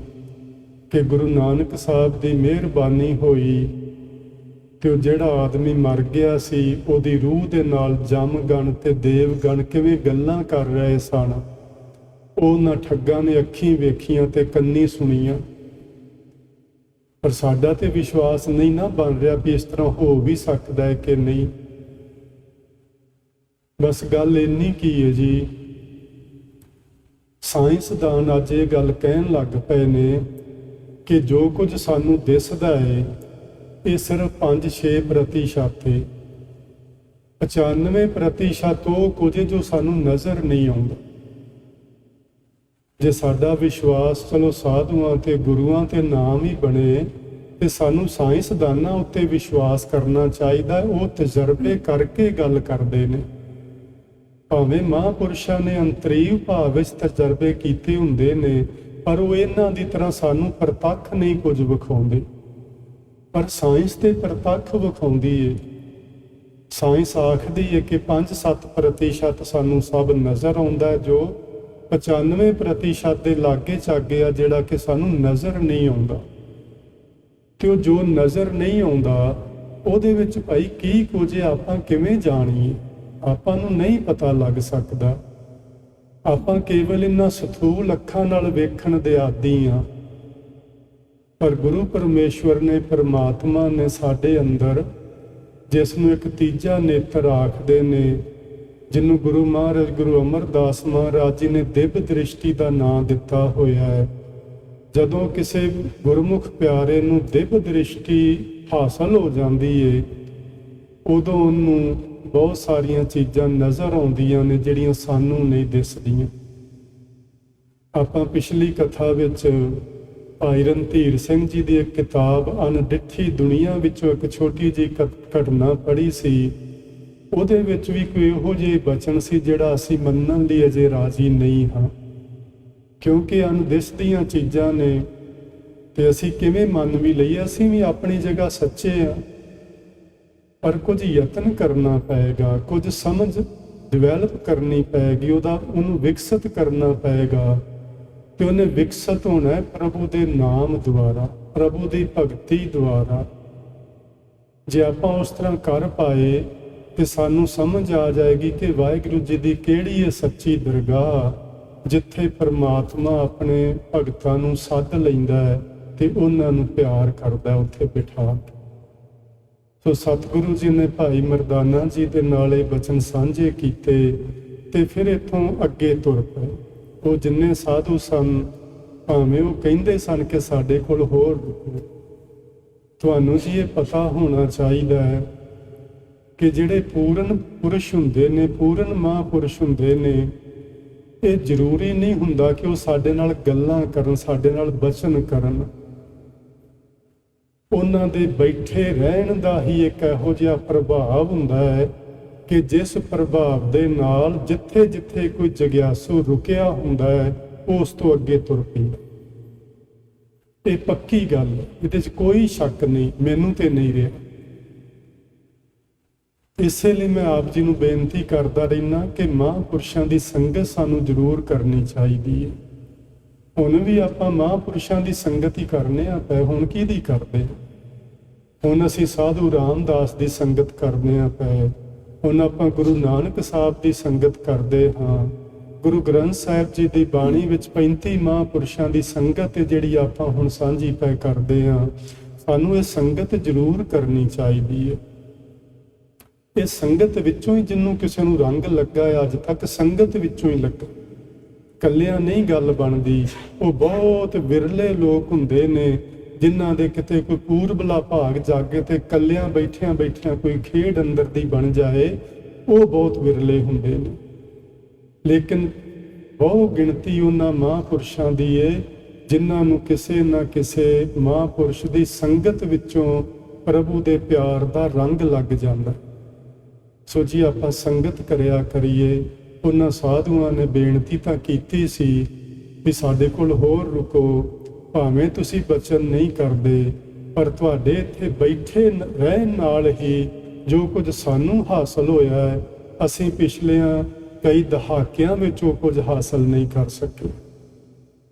ਕਿ ਗੁਰੂ ਨਾਨਕ ਸਾਹਿਬ ਦੀ ਮਿਹਰਬਾਨੀ ਹੋਈ ਤੇ ਉਹ ਜਿਹੜਾ ਆਦਮੀ ਮਰ ਗਿਆ ਸੀ, ਉਹਦੀ ਰੂਹ ਦੇ ਨਾਲ ਜਮਗਣ ਤੇ ਦੇਵਗਣ ਕਿਵੇਂ ਗੱਲਾਂ ਕਰ ਰਹੇ ਸਨ। ਉਹਨਾਂ ਠੱਗਾਂ ਨੇ ਅੱਖੀਂ ਵੇਖੀਆਂ ਤੇ ਕੰਨੀ ਸੁਣੀਆਂ, ਪਰ ਸਾਡਾ ਤੇ ਵਿਸ਼ਵਾਸ ਨਹੀਂ ਨਾ ਬਣ ਰਿਹਾ ਵੀ ਇਸ ਤਰ੍ਹਾਂ ਹੋ ਵੀ ਸਕਦਾ ਹੈ ਕਿ ਨਹੀਂ। ਬਸ ਗੱਲ ਇੰਨੀ ਕੀ ਹੈ ਜੀ, ਸਾਇੰਸਦਾਨ ਅੱਜ ਇਹ ਗੱਲ ਕਹਿਣ ਲੱਗ ਪਏ ਨੇ ਕਿ ਜੋ ਕੁਝ ਸਾਨੂੰ ਦਿਸਦਾ ਹੈ ਇਹ ਸਿਰਫ 5-6% ਹੈ। 95% ਉਹ ਕੁਝ ਜੋ ਸਾਨੂੰ ਨਜ਼ਰ ਨਹੀਂ ਆਉਂਦਾ। ਜੇ ਸਾਡਾ ਵਿਸ਼ਵਾਸ ਚਲੋ ਸਾਧੂਆਂ ਤੇ ਗੁਰੂਆਂ ਤੇ ਨਾਮ ਹੀ ਬਣੇ ਤੇ ਸਾਨੂੰ ਸਾਇੰਸਦਾਨਾਂ ਉੱਤੇ ਵਿਸ਼ਵਾਸ ਕਰਨਾ ਚਾਹੀਦਾ। ਉਹ ਤਜਰਬੇ ਕਰਕੇ ਗੱਲ ਕਰਦੇ ਨੇ। ਭਾਵੇਂ ਮਹਾਂਪੁਰਸ਼ਾਂ ਨੇ ਅੰਤਰੀਵ ਭਾਵ ਵਿੱਚ ਤਜਰਬੇ ਕੀਤੇ ਹੁੰਦੇ ਨੇ, ਪਰ ਉਹ ਇਹਨਾਂ ਦੀ ਤਰ੍ਹਾਂ ਸਾਨੂੰ ਪ੍ਰਤੱਖ ਨਹੀਂ ਕੁਝ ਵਿਖਾਉਂਦੇ, ਪਰ ਸਾਇੰਸ ਤੇ ਪ੍ਰਤੱਖ ਵਿਖਾਉਂਦੀ ਏ। ਸਾਇੰਸ ਆਖਦੀ ਹੈ ਕਿ 5-7% ਸਾਨੂੰ ਸਭ ਨਜ਼ਰ ਆਉਂਦਾ, ਜੋ 95% ਦੇ ਲਾਗੇ ਚਾਗੇ ਆ ਜਿਹੜਾ ਕਿ ਸਾਨੂੰ ਨਜ਼ਰ ਨਹੀਂ ਆਉਂਦਾ। ਤੇ ਉਹ ਜੋ ਨਜ਼ਰ ਨਹੀਂ ਆਉਂਦਾ ਉਹਦੇ ਵਿੱਚ ਭਾਈ ਕੀ ਕੁਝ ਆਪਾਂ ਕਿਵੇਂ ਜਾਣੀਏ? ਆਪਾਂ ਨੂੰ ਨਹੀਂ ਪਤਾ ਲੱਗ ਸਕਦਾ। ਆਪਾਂ ਕੇਵਲ ਇਹਨਾਂ ਸਥੂਲ ਅੱਖਾਂ ਨਾਲ ਵੇਖਣ ਦੇ ਆਦੀ ਆ, ਪਰ ਗੁਰੂ ਪਰਮੇਸ਼ਵਰ ਨੇ, ਪਰਮਾਤਮਾ ਨੇ ਸਾਡੇ ਅੰਦਰ, ਜਿਸ ਨੂੰ ਇੱਕ ਤੀਜਾ ਨੇਤਰ ਆਖਦੇ ਨੇ, ਜਿਹਨੂੰ ਗੁਰੂ ਮਹਾਰਾਜ ਗੁਰੂ ਅਮਰਦਾਸ ਮਹਾਰਾਜ ਜੀ ਨੇ ਦਿਵ ਦ੍ਰਿਸ਼ਟੀ ਦਾ ਨਾਂ ਦਿੱਤਾ ਹੋਇਆ ਹੈ। ਜਦੋਂ ਕਿਸੇ ਗੁਰਮੁਖ ਪਿਆਰੇ ਨੂੰ ਦਿਵ ਦ੍ਰਿਸ਼ਟੀ ਹਾਸਲ ਹੋ ਜਾਂਦੀ ਏ, ਉਦੋਂ ਉਹਨੂੰ ਬਹੁਤ ਸਾਰੀਆਂ ਚੀਜ਼ਾਂ ਨਜ਼ਰ ਆਉਂਦੀਆਂ ਨੇ ਜਿਹੜੀਆਂ ਸਾਨੂੰ ਨਹੀਂ ਦਿਸਦੀਆਂ। ਆਪਾਂ ਪਿਛਲੀ ਕਥਾ ਵਿੱਚ ਭਾਈ ਰਣਧੀਰ ਸਿੰਘ ਜੀ ਦੀ ਇੱਕ ਕਿਤਾਬ ਅਣਡਿੱਠੀ ਦੁਨੀਆ ਵਿੱਚੋਂ ਇੱਕ ਛੋਟੀ ਜਿਹੀ ਘਟਨਾ ਪੜ੍ਹੀ ਸੀ। ਉਹਦੇ ਵਿੱਚ ਵੀ ਕੋਈ ਇਹੋ ਜਿਹੇ ਬਚਨ ਸੀ ਜਿਹੜਾ ਅਸੀਂ ਮੰਨਣ ਲਈ ਅਜੇ ਰਾਜ਼ੀ ਨਹੀਂ ਹਾਂ, ਕਿਉਂਕਿ ਅਣਦਿਸਦੀਆਂ ਚੀਜ਼ਾਂ ਨੇ ਤੇ ਅਸੀਂ ਕਿਵੇਂ ਮੰਨ ਵੀ ਲਈਏ। ਅਸੀਂ ਵੀ ਆਪਣੀ ਜਗ੍ਹਾ ਸੱਚੇ ਆ, ਪਰ ਕੁਝ ਯਤਨ ਕਰਨਾ ਪਏਗਾ, ਕੁਝ ਸਮਝ ਡਿਵੈਲਪ ਕਰਨੀ ਪਏਗੀ, ਉਹਨੂੰ ਵਿਕਸਿਤ ਕਰਨਾ ਪਏਗਾ। ਤੇ ਉਹਨੇ ਵਿਕਸਿਤ ਹੋਣਾ ਹੈ ਪ੍ਰਭੂ ਦੇ ਨਾਮ ਦੁਆਰਾ, ਪ੍ਰਭੂ ਦੀ ਭਗਤੀ ਦੁਆਰਾ। ਜੇ ਆਪਾਂ ਉਸ ਤਰ੍ਹਾਂ ਕਰ ਪਾਏ ਤੇ ਸਾਨੂੰ ਸਮਝ ਆ ਜਾਏਗੀ ਕਿ ਵਾਹਿਗੁਰੂ ਜੀ ਦੀ ਕਿਹੜੀ ਹੈ ਸੱਚੀ ਦਰਗਾਹ, ਜਿੱਥੇ ਪਰਮਾਤਮਾ ਆਪਣੇ ਭਗਤਾਂ ਨੂੰ ਸੱਦ ਲੈਂਦਾ ਹੈ ਤੇ ਉਹਨਾਂ ਨੂੰ ਪਿਆਰ ਕਰਦਾ ਉੱਥੇ ਬਿਠਾ ਕੇ। ਸੋ ਸਤਿਗੁਰੂ ਜੀ ਨੇ ਭਾਈ ਮਰਦਾਨਾ ਜੀ ਦੇ ਨਾਲ ਇਹ ਬਚਨ ਸਾਂਝੇ ਕੀਤੇ ਤੇ ਫਿਰ ਇੱਥੋਂ ਅੱਗੇ ਤੁਰ ਪਏ। ਉਹ ਜਿੰਨੇ ਸਾਧੂ ਸਨ, ਭਾਵੇਂ ਉਹ ਕਹਿੰਦੇ ਸਨ ਕਿ ਸਾਡੇ ਕੋਲ ਹੋਰ ਤੁਹਾਨੂੰ ਜੀ ਇਹ ਪਤਾ ਹੋਣਾ ਚਾਹੀਦਾ ਹੈ ਕਿ ਜਿਹੜੇ ਪੂਰਨ ਪੁਰਸ਼ ਹੁੰਦੇ ਨੇ, ਪੂਰਨ ਮਹਾਂਪੁਰਸ਼ ਹੁੰਦੇ ਨੇ, ਇਹ ਜ਼ਰੂਰੀ ਨਹੀਂ ਹੁੰਦਾ ਕਿ ਉਹ ਸਾਡੇ ਨਾਲ ਗੱਲਾਂ ਕਰਨ, ਸਾਡੇ ਨਾਲ ਬਚਨ ਕਰਨ। ਉਹਨਾਂ ਦੇ ਬੈਠੇ ਰਹਿਣ ਦਾ ਹੀ ਇੱਕ ਇਹੋ ਜਿਹਾ ਪ੍ਰਭਾਵ ਹੁੰਦਾ ਹੈ ਕਿ ਜਿਸ ਪ੍ਰਭਾਵ ਦੇ ਨਾਲ ਜਿੱਥੇ ਜਿੱਥੇ ਕੋਈ ਜਗਿਆਸੂ ਰੁਕਿਆ ਹੁੰਦਾ ਹੈ, ਉਸ ਤੋਂ ਅੱਗੇ ਤੁਰ ਪੈਂਦਾ। ਇਹ ਪੱਕੀ ਗੱਲ, ਇਹਦੇ 'ਚ ਕੋਈ ਸ਼ੱਕ ਨਹੀਂ, ਮੈਨੂੰ ਤੇ ਨਹੀਂ ਰਿਹਾ। ਇਸੇ ਲਈ ਮੈਂ ਆਪ ਜੀ ਨੂੰ ਬੇਨਤੀ ਕਰਦਾ ਰਹਿਣਾ ਕਿ ਮਹਾਂਪੁਰਸ਼ਾਂ ਦੀ ਸੰਗਤ ਸਾਨੂੰ ਜ਼ਰੂਰ ਕਰਨੀ ਚਾਹੀਦੀ ਹੈ। ਹੁਣ ਵੀ ਆਪਾਂ ਮਹਾਂਪੁਰਸ਼ਾਂ ਦੀ ਸੰਗਤ ਹੀ ਕਰਨੇ ਆ ਪਏ। ਹੁਣ ਕਿਹਦੀ ਕਰਦੇ? ਹੁਣ ਅਸੀਂ ਸਾਧੂ ਰਾਮਦਾਸ ਦੀ ਸੰਗਤ ਕਰਨੇ ਆ ਪਏ। ਹੁਣ ਆਪਾਂ ਗੁਰੂ ਨਾਨਕ ਸਾਹਿਬ ਦੀ ਸੰਗਤ ਕਰਦੇ ਹਾਂ। ਗੁਰੂ ਗ੍ਰੰਥ ਸਾਹਿਬ ਜੀ ਦੀ ਬਾਣੀ ਵਿੱਚ 35 ਮਹਾਂਪੁਰਸ਼ਾਂ ਦੀ ਸੰਗਤ ਹੈ ਜਿਹੜੀ ਆਪਾਂ ਹੁਣ ਸਾਂਝੀ ਪੈ ਕਰਦੇ ਹਾਂ। ਸਾਨੂੰ ਇਹ ਸੰਗਤ ਜ਼ਰੂਰ ਕਰਨੀ ਚਾਹੀਦੀ ਹੈ। ਇਹ ਸੰਗਤ ਵਿੱਚੋਂ ਹੀ, ਜਿਹਨੂੰ ਕਿਸੇ ਨੂੰ ਰੰਗ ਲੱਗਾ ਹੈ ਅੱਜ ਤੱਕ, ਸੰਗਤ ਵਿੱਚੋਂ ਹੀ ਲੱਗਾ। ਕੱਲਿਆਂ ਨਹੀਂ ਗੱਲ ਬਣਦੀ। ਉਹ ਬਹੁਤ ਵਿਰਲੇ ਲੋਕ ਹੁੰਦੇ ਨੇ ਜਿਨ੍ਹਾਂ ਦੇ ਕਿਤੇ ਕੋਈ ਪੂਰਬਲਾ ਭਾਗ ਜਾਗੇ ਤੇ ਕੱਲਿਆਂ ਬੈਠਿਆਂ ਬੈਠਿਆਂ ਕੋਈ ਖੇਡ ਅੰਦਰ ਦੀ ਬਣ ਜਾਏ, ਉਹ ਬਹੁਤ ਵਿਰਲੇ ਹੁੰਦੇ ਨੇ। ਲੇਕਿਨ ਬਹੁ ਗਿਣਤੀ ਉਹਨਾਂ ਮਹਾਂਪੁਰਸ਼ਾਂ ਦੀ ਏ ਜਿਨ੍ਹਾਂ ਨੂੰ ਕਿਸੇ ਨਾ ਕਿਸੇ ਮਹਾਂਪੁਰਸ਼ ਦੀ ਸੰਗਤ ਵਿੱਚੋਂ ਪ੍ਰਭੂ ਦੇ ਪਿਆਰ ਦਾ ਰੰਗ ਲੱਗ ਜਾਂਦਾ। ਸੋ ਜੀ ਆਪਾਂ ਸੰਗਤ ਕਰਿਆ ਕਰੀਏ। ਉਹਨਾਂ ਸਾਧੂਆਂ ਨੇ ਬੇਨਤੀ ਤਾਂ ਕੀਤੀ ਸੀ ਵੀ ਸਾਡੇ ਕੋਲ ਹੋਰ ਰੁਕੋ, ਭਾਵੇਂ ਤੁਸੀਂ ਬਚਨ ਨਹੀਂ ਕਰਦੇ, ਪਰ ਤੁਹਾਡੇ ਇੱਥੇ ਬੈਠੇ ਰਹਿਣ ਨਾਲ ਹੀ ਜੋ ਕੁਝ ਸਾਨੂੰ ਹਾਸਲ ਹੋਇਆ ਹੈ, ਅਸੀਂ ਪਿਛਲਿਆਂ ਕਈ ਦਹਾਕਿਆਂ ਵਿੱਚ ਉਹ ਕੁਝ ਹਾਸਲ ਨਹੀਂ ਕਰ ਸਕੇ।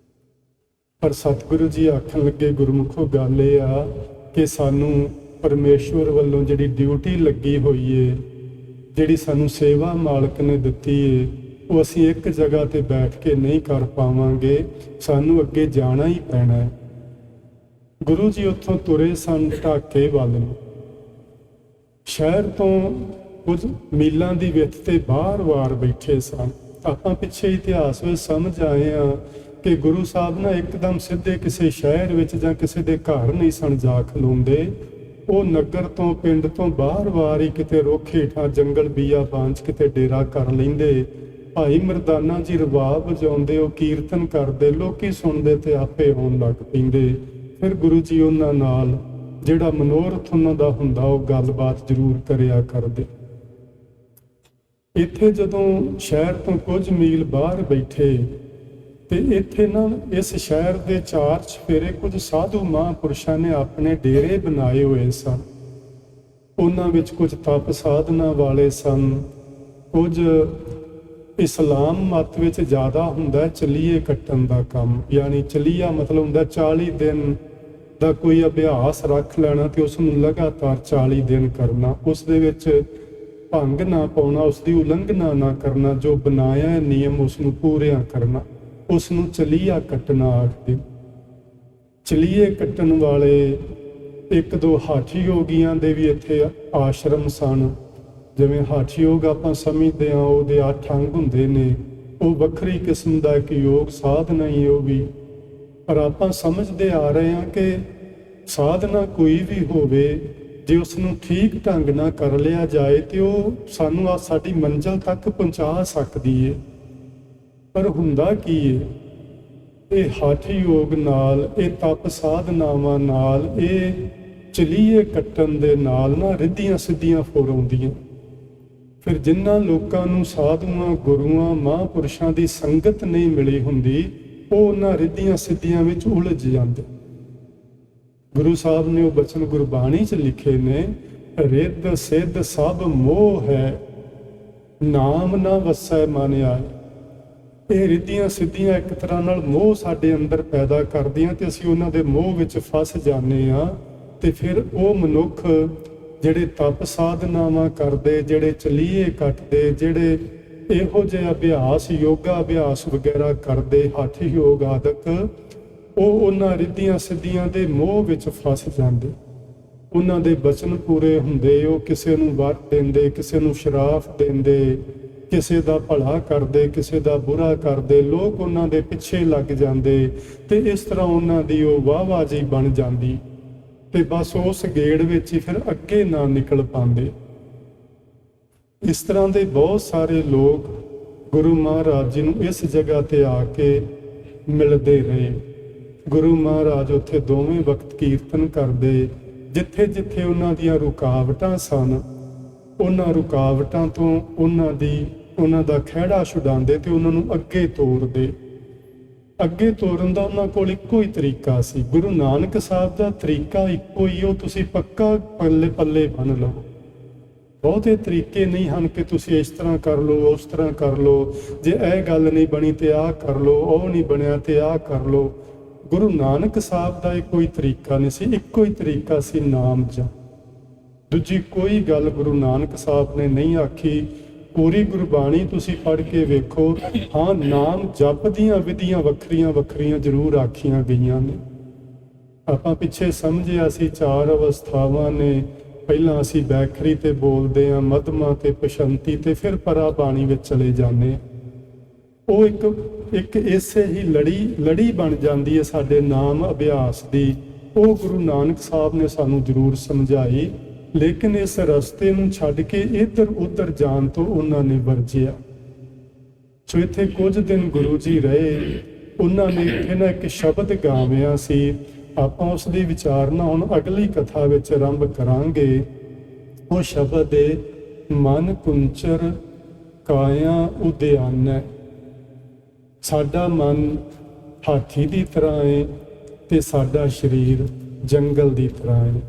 ਪਰ ਸਤਿਗੁਰੂ ਜੀ ਆਖਣ ਲੱਗੇ, ਗੁਰਮੁਖੋ ਗੱਲ ਇਹ ਆ ਕਿ ਸਾਨੂੰ ਪਰਮੇਸ਼ਵਰ ਵੱਲੋਂ ਜਿਹੜੀ ਡਿਊਟੀ ਲੱਗੀ ਹੋਈ ਏ, ਜਿਹੜੀ ਸਾਨੂੰ ਸੇਵਾ ਮਾਲਕ ਨੇ ਦਿੱਤੀ ਏ, ਉਹ ਅਸੀਂ ਇੱਕ ਜਗ੍ਹਾ ਤੇ ਬੈਠ ਕੇ ਨਹੀਂ ਕਰ ਪਾਵਾਂਗੇ, ਸਾਨੂੰ ਅੱਗੇ ਜਾਣਾ ਹੀ ਪੈਣਾ ਹੈ। ਗੁਰੂ ਜੀ ਉੱਥੋਂ ਤੁਰੇ ਸਨ ਢਾਕੇ ਵੱਲ ਨੂੰ। ਸ਼ਹਿਰ ਤੋਂ ਕੁਝ ਮੀਲਾਂ ਦੀ ਵਿੱਥ ਤੇ ਬਾਹਰ ਬੈਠੇ ਸਨ। ਆਪਾਂ ਪਿੱਛੇ ਇਤਿਹਾਸ ਵਿੱਚ ਸਮਝ ਆਏ ਹਾਂ ਕਿ ਗੁਰੂ ਸਾਹਿਬ ਨਾ ਇੱਕਦਮ ਸਿੱਧੇ ਕਿਸੇ ਸ਼ਹਿਰ ਵਿੱਚ ਜਾਂ ਕਿਸੇ ਦੇ ਘਰ ਨਹੀਂ ਸਨ ਜਾ ਖਲੋਂਦੇ। ਉਹ ਨਗਰ ਤੋਂ ਪਿੰਡ ਤੋਂ ਬਾਹਰ ਹੀ ਕਿਤੇ ਰੁੱਖ ਹੇਠਾਂ ਜੰਗਲ ਬੀਆਬਾਨ 'ਚ ਕਿਤੇ ਡੇਰਾ ਕਰ ਲੈਂਦੇ। ਭਾਈ ਮਰਦਾਨਾ ਜੀ ਰਬਾਬ ਵਜਾਉਂਦੇ, ਉਹ ਕੀਰਤਨ ਕਰਦੇ, ਲੋਕੀ ਸੁਣਦੇ ਤੇ ਆਪੇ ਆਉਣ ਲੱਗ ਪੈਂਦੇ। ਫਿਰ ਗੁਰੂ ਜੀ ਉਹਨਾਂ ਨਾਲ ਜਿਹੜਾ ਮਨੋਰਥ ਉਹਨਾਂ ਦਾ ਹੁੰਦਾ ਉਹ ਗੱਲਬਾਤ ਜ਼ਰੂਰ ਕਰਿਆ ਕਰਦੇ। ਇੱਥੇ ਜਦੋਂ ਸ਼ਹਿਰ ਤੋਂ ਕੁਝ ਮੀਲ ਬਾਹਰ ਬੈਠੇ ਤੇ ਇੱਥੇ ਨਾ ਇਸ ਸ਼ਹਿਰ ਦੇ ਚਾਰ ਚੁਫੇਰੇ ਕੁਝ ਸਾਧੂ ਮਹਾਂਪੁਰਸ਼ਾਂ ਨੇ ਆਪਣੇ ਡੇਰੇ ਬਣਾਏ ਹੋਏ ਸਨ। ਉਹਨਾਂ ਵਿੱਚ ਕੁਝ ਤਪ ਸਾਧਨਾ ਵਾਲੇ ਸਨ, ਕੁਝ ਇਸਲਾਮ ਮਤ ਵਿੱਚ ਜ਼ਿਆਦਾ ਹੁੰਦਾ ਚਲੀਏ ਕੱਟਣ ਦਾ ਕੰਮ, ਯਾਨੀ ਚਲੀਆ ਮਤਲਬ ਹੁੰਦਾ 40 ਦਿਨ ਦਾ ਕੋਈ ਅਭਿਆਸ ਰੱਖ ਲੈਣਾ ਤੇ ਉਸ ਨੂੰ ਲਗਾਤਾਰ 40 ਦਿਨ ਕਰਨਾ, ਉਸ ਦੇ ਵਿੱਚ ਭੰਗ ਨਾ ਪਾਉਣਾ, ਉਸ ਦੀ ਉਲੰਘਣਾ ਨਾ ਕਰਨਾ, ਜੋ ਬਣਾਇਆ ਨਿਯਮ ਉਸ ਨੂੰ ਪੂਰਿਆਂ ਕਰਨਾ, ਉਸ ਨੂੰ ਚਲੀਆ ਕੱਟਣਾ ਆਖਦੇ। ਚਲੀਏ ਕੱਟਣ ਵਾਲੇ ਇੱਕ ਦੋ ਹਾਠੀ ਯੋਗੀਆਂ ਦੇ ਵੀ ਇੱਥੇ ਆਸ਼ਰਮ ਸਨ। ਜਿਵੇਂ ਹਾਠੀ ਯੋਗ ਆਪਾਂ ਸਮਝਦੇ ਹਾਂ ਉਹਦੇ 8 ਅੰਗ ਹੁੰਦੇ ਨੇ, ਉਹ ਵੱਖਰੀ ਕਿਸਮ ਦਾ ਇੱਕ ਯੋਗ ਸਾਧਨਾ ਹੀ ਉਹ ਵੀ। ਪਰ ਆਪਾਂ ਸਮਝਦੇ ਆ ਰਹੇ ਹਾਂ ਕਿ ਸਾਧਨਾ ਕੋਈ ਵੀ ਹੋਵੇ, ਜੇ ਉਸ ਨੂੰ ਠੀਕ ਢੰਗ ਨਾਲ ਕਰ ਲਿਆ ਜਾਏ ਤੇ ਉਹ ਸਾਨੂੰ ਸਾਡੀ ਮੰਜ਼ਿਲ ਤੱਕ ਪਹੁੰਚਾ ਸਕਦੀ ਏ। ਪਰ ਹੁੰਦਾ ਕੀ ਏ, ਇਹ ਹਾਠੀ ਯੋਗ ਨਾਲ, ਇਹ ਤਪ ਸਾਧਨਾਵਾਂ ਨਾਲ, ਇਹ ਚਲੀਏ ਕੱਟਣ ਦੇ ਨਾਲ ਨਾ ਰਿੱਧੀਆਂ ਸਿੱਧੀਆਂ ਫੁਰ ਆਉਂਦੀਆਂ। ਫਿਰ ਜਿਨ੍ਹਾਂ ਲੋਕਾਂ ਨੂੰ ਸਾਧੂਆਂ, ਗੁਰੂਆਂ, ਮਹਾਂਪੁਰਸ਼ਾਂ ਦੀ ਸੰਗਤ ਨਹੀਂ ਮਿਲੀ ਹੁੰਦੀ, ਉਹ ਉਹਨਾਂ ਰਿੱਧੀਆਂ ਸਿੱਧੀਆਂ ਵਿੱਚ ਉਲਝ ਜਾਂਦੇ। ਗੁਰੂ ਸਾਹਿਬ ਨੇ ਉਹ ਬਚਨ ਗੁਰਬਾਣੀ 'ਚ ਲਿਖੇ ਨੇ, ਰਿੱਧ ਸਿੱਧ ਸਭ ਮੋਹ ਹੈ, ਨਾਮ ਨਾ ਵਸੈ ਮਨ ਆਏ। ਇਹ ਰਿੱਧੀਆਂ ਸਿੱਧੀਆਂ ਇੱਕ ਤਰ੍ਹਾਂ ਨਾਲ ਮੋਹ ਸਾਡੇ ਅੰਦਰ ਪੈਦਾ ਕਰਦੀਆਂ ਤੇ ਅਸੀਂ ਉਹਨਾਂ ਦੇ ਮੋਹ ਵਿੱਚ ਫਸ ਜਾਂਦੇ ਹਾਂ। ਤੇ ਫਿਰ ਉਹ ਮਨੁੱਖ ਜਿਹੜੇ ਤਪ ਸਾਧਨਾਵਾਂ ਕਰਦੇ, ਜਿਹੜੇ ਚਲੀਏ ਕੱਟਦੇ, ਜਿਹੜੇ ਇਹੋ ਜਿਹੇ ਅਭਿਆਸ, ਯੋਗਾ ਅਭਿਆਸ ਵਗੈਰਾ ਕਰਦੇ, ਹੱਠ ਯੋਗ ਆਦਿਕ, ਉਹ ਉਹਨਾਂ ਰਿੱਧੀਆਂ ਸਿੱਧੀਆਂ ਦੇ ਮੋਹ ਵਿੱਚ ਫਸ ਜਾਂਦੇ। ਉਹਨਾਂ ਦੇ ਬਚਨ ਪੂਰੇ ਹੁੰਦੇ, ਉਹ ਕਿਸੇ ਨੂੰ ਵਰ ਦਿੰਦੇ, ਕਿਸੇ ਨੂੰ ਸ਼ਰਾਫ ਦਿੰਦੇ, ਕਿਸੇ ਦਾ ਭਲਾ ਕਰਦੇ, ਕਿਸੇ ਦਾ ਬੁਰਾ ਕਰਦੇ, ਲੋਕ ਉਹਨਾਂ ਦੇ ਪਿੱਛੇ ਲੱਗ ਜਾਂਦੇ ਤੇ ਇਸ ਤਰ੍ਹਾਂ ਉਹਨਾਂ ਦੀ ਉਹ ਵਾਹਵਾਹੀ ਬਣ ਜਾਂਦੀ ਤੇ ਬਸ ਉਸ ਗੇੜ ਵਿੱਚ ਹੀ ਫਿਰ ਅੱਗੇ ਨਾ ਨਿਕਲ ਪਾਉਂਦੇ। ਇਸ ਤਰ੍ਹਾਂ ਦੇ ਬਹੁਤ ਸਾਰੇ ਲੋਕ ਗੁਰੂ ਮਹਾਰਾਜ ਜੀ ਨੂੰ ਇਸ ਜਗ੍ਹਾ ਤੇ ਆ ਕੇ ਮਿਲਦੇ ਰਹੇ। ਗੁਰੂ ਮਹਾਰਾਜ ਉੱਥੇ ਦੋਵੇਂ ਵਕਤ ਕੀਰਤਨ ਕਰਦੇ। ਜਿੱਥੇ ਜਿੱਥੇ ਉਹਨਾਂ ਦੀਆਂ ਰੁਕਾਵਟਾਂ ਸਨ, ਉਹਨਾਂ ਰੁਕਾਵਟਾਂ ਤੋਂ ਉਹਨਾਂ ਦਾ ਖਹਿੜਾ ਛੁਡਾਉਂਦੇ ਤੇ ਉਹਨਾਂ ਨੂੰ ਅੱਗੇ ਤੋਰਦੇ। ਅੱਗੇ ਤੋਰਨ ਦਾ ਉਹਨਾਂ ਕੋਲ ਇੱਕੋ ਹੀ ਤਰੀਕਾ ਸੀ। ਗੁਰੂ ਨਾਨਕ ਸਾਹਿਬ ਦਾ ਤਰੀਕਾ ਇੱਕੋ ਹੀ, ਉਹ ਤੁਸੀਂ ਪੱਕਾ ਪੱਲੇ ਬੰਨ੍ਹ ਲਓ। ਬਹੁਤੇ ਤਰੀਕੇ ਨਹੀਂ ਹਨ ਕਿ ਤੁਸੀਂ ਇਸ ਤਰ੍ਹਾਂ ਕਰ ਲਓ, ਉਸ ਤਰ੍ਹਾਂ ਕਰ ਲਓ, ਜੇ ਇਹ ਗੱਲ ਨਹੀਂ ਬਣੀ ਤੇ ਆਹ ਕਰ ਲਓ, ਉਹ ਨਹੀਂ ਬਣਿਆ ਤੇ ਆਹ ਕਰ ਲਓ। ਗੁਰੂ ਨਾਨਕ ਸਾਹਿਬ ਦਾ ਇਹ ਕੋਈ ਤਰੀਕਾ ਨਹੀਂ ਸੀ, ਇੱਕੋ ਹੀ ਤਰੀਕਾ ਸੀ, ਨਾਮ ਜਪ। ਦੂਜੀ ਕੋਈ ਗੱਲ ਗੁਰੂ ਨਾਨਕ ਸਾਹਿਬ ਨੇ ਨਹੀਂ ਆਖੀ। ਪੂਰੀ ਗੁਰਬਾਣੀ ਤੁਸੀਂ ਪੜ੍ਹ ਕੇ ਵੇਖੋ, ਹਾਂ ਨਾਮ ਜਪ ਦੀਆਂ ਵਿਧੀਆਂ ਵੱਖਰੀਆਂ ਵੱਖਰੀਆਂ ਜ਼ਰੂਰ ਆਖੀਆਂ ਗਈਆਂ ਨੇ। ਆਪਾਂ ਪਿੱਛੇ ਸਮਝਿਆ ਸੀ 4 ਅਵਸਥਾਵਾਂ ਨੇ। ਪਹਿਲਾਂ ਅਸੀਂ ਬੈਖਰੀ ਤੇ ਬੋਲਦੇ ਹਾਂ, ਮਧਮਾ ਤੇ ਪਸ਼ੰਤੀ ਤੇ ਫਿਰ ਪਰਾ ਬਾਣੀ ਵਿੱਚ ਚਲੇ ਜਾਂਦੇ ਹਾਂ। ਉਹ ਇੱਕ ਇਸੇ ਹੀ ਲੜੀ ਬਣ ਜਾਂਦੀ ਹੈ ਸਾਡੇ ਨਾਮ ਅਭਿਆਸ ਦੀ। ਉਹ ਗੁਰੂ ਨਾਨਕ ਸਾਹਿਬ ਨੇ ਸਾਨੂੰ ਜ਼ਰੂਰ ਸਮਝਾਈ, ਲੇਕਿਨ ਇਸ ਰਸਤੇ ਨੂੰ ਛੱਡ ਕੇ ਇੱਧਰ ਉੱਧਰ ਜਾਣ ਤੋਂ ਉਹਨਾਂ ਨੇ ਵਰਜਿਆ। ਸੋ ਇੱਥੇ ਕੁਝ ਦਿਨ ਗੁਰੂ ਜੀ ਰਹੇ, ਉਹਨਾਂ ਨੇ ਇੱਥੇ ਨਾ ਇੱਕ ਸ਼ਬਦ ਗਾਵਿਆ ਸੀ। ਆਪਾਂ ਉਸ ਦੀ ਵਿਚਾਰਨਾ ਹੁਣ ਅਗਲੀ ਕਥਾ ਵਿੱਚ ਆਰੰਭ ਕਰਾਂਗੇ। ਉਹ ਸ਼ਬਦ ਹੈ, ਮਨ ਕੁੰਚਰ ਕਾਇਆ ਉਦਿਆਨੈ। ਸਾਡਾ ਮਨ ਹਾਥੀ ਦੀ ਤਰ੍ਹਾਂ ਹੈ ਤੇ ਸਾਡਾ ਸਰੀਰ ਜੰਗਲ ਦੀ ਤਰ੍ਹਾਂ ਹੈ।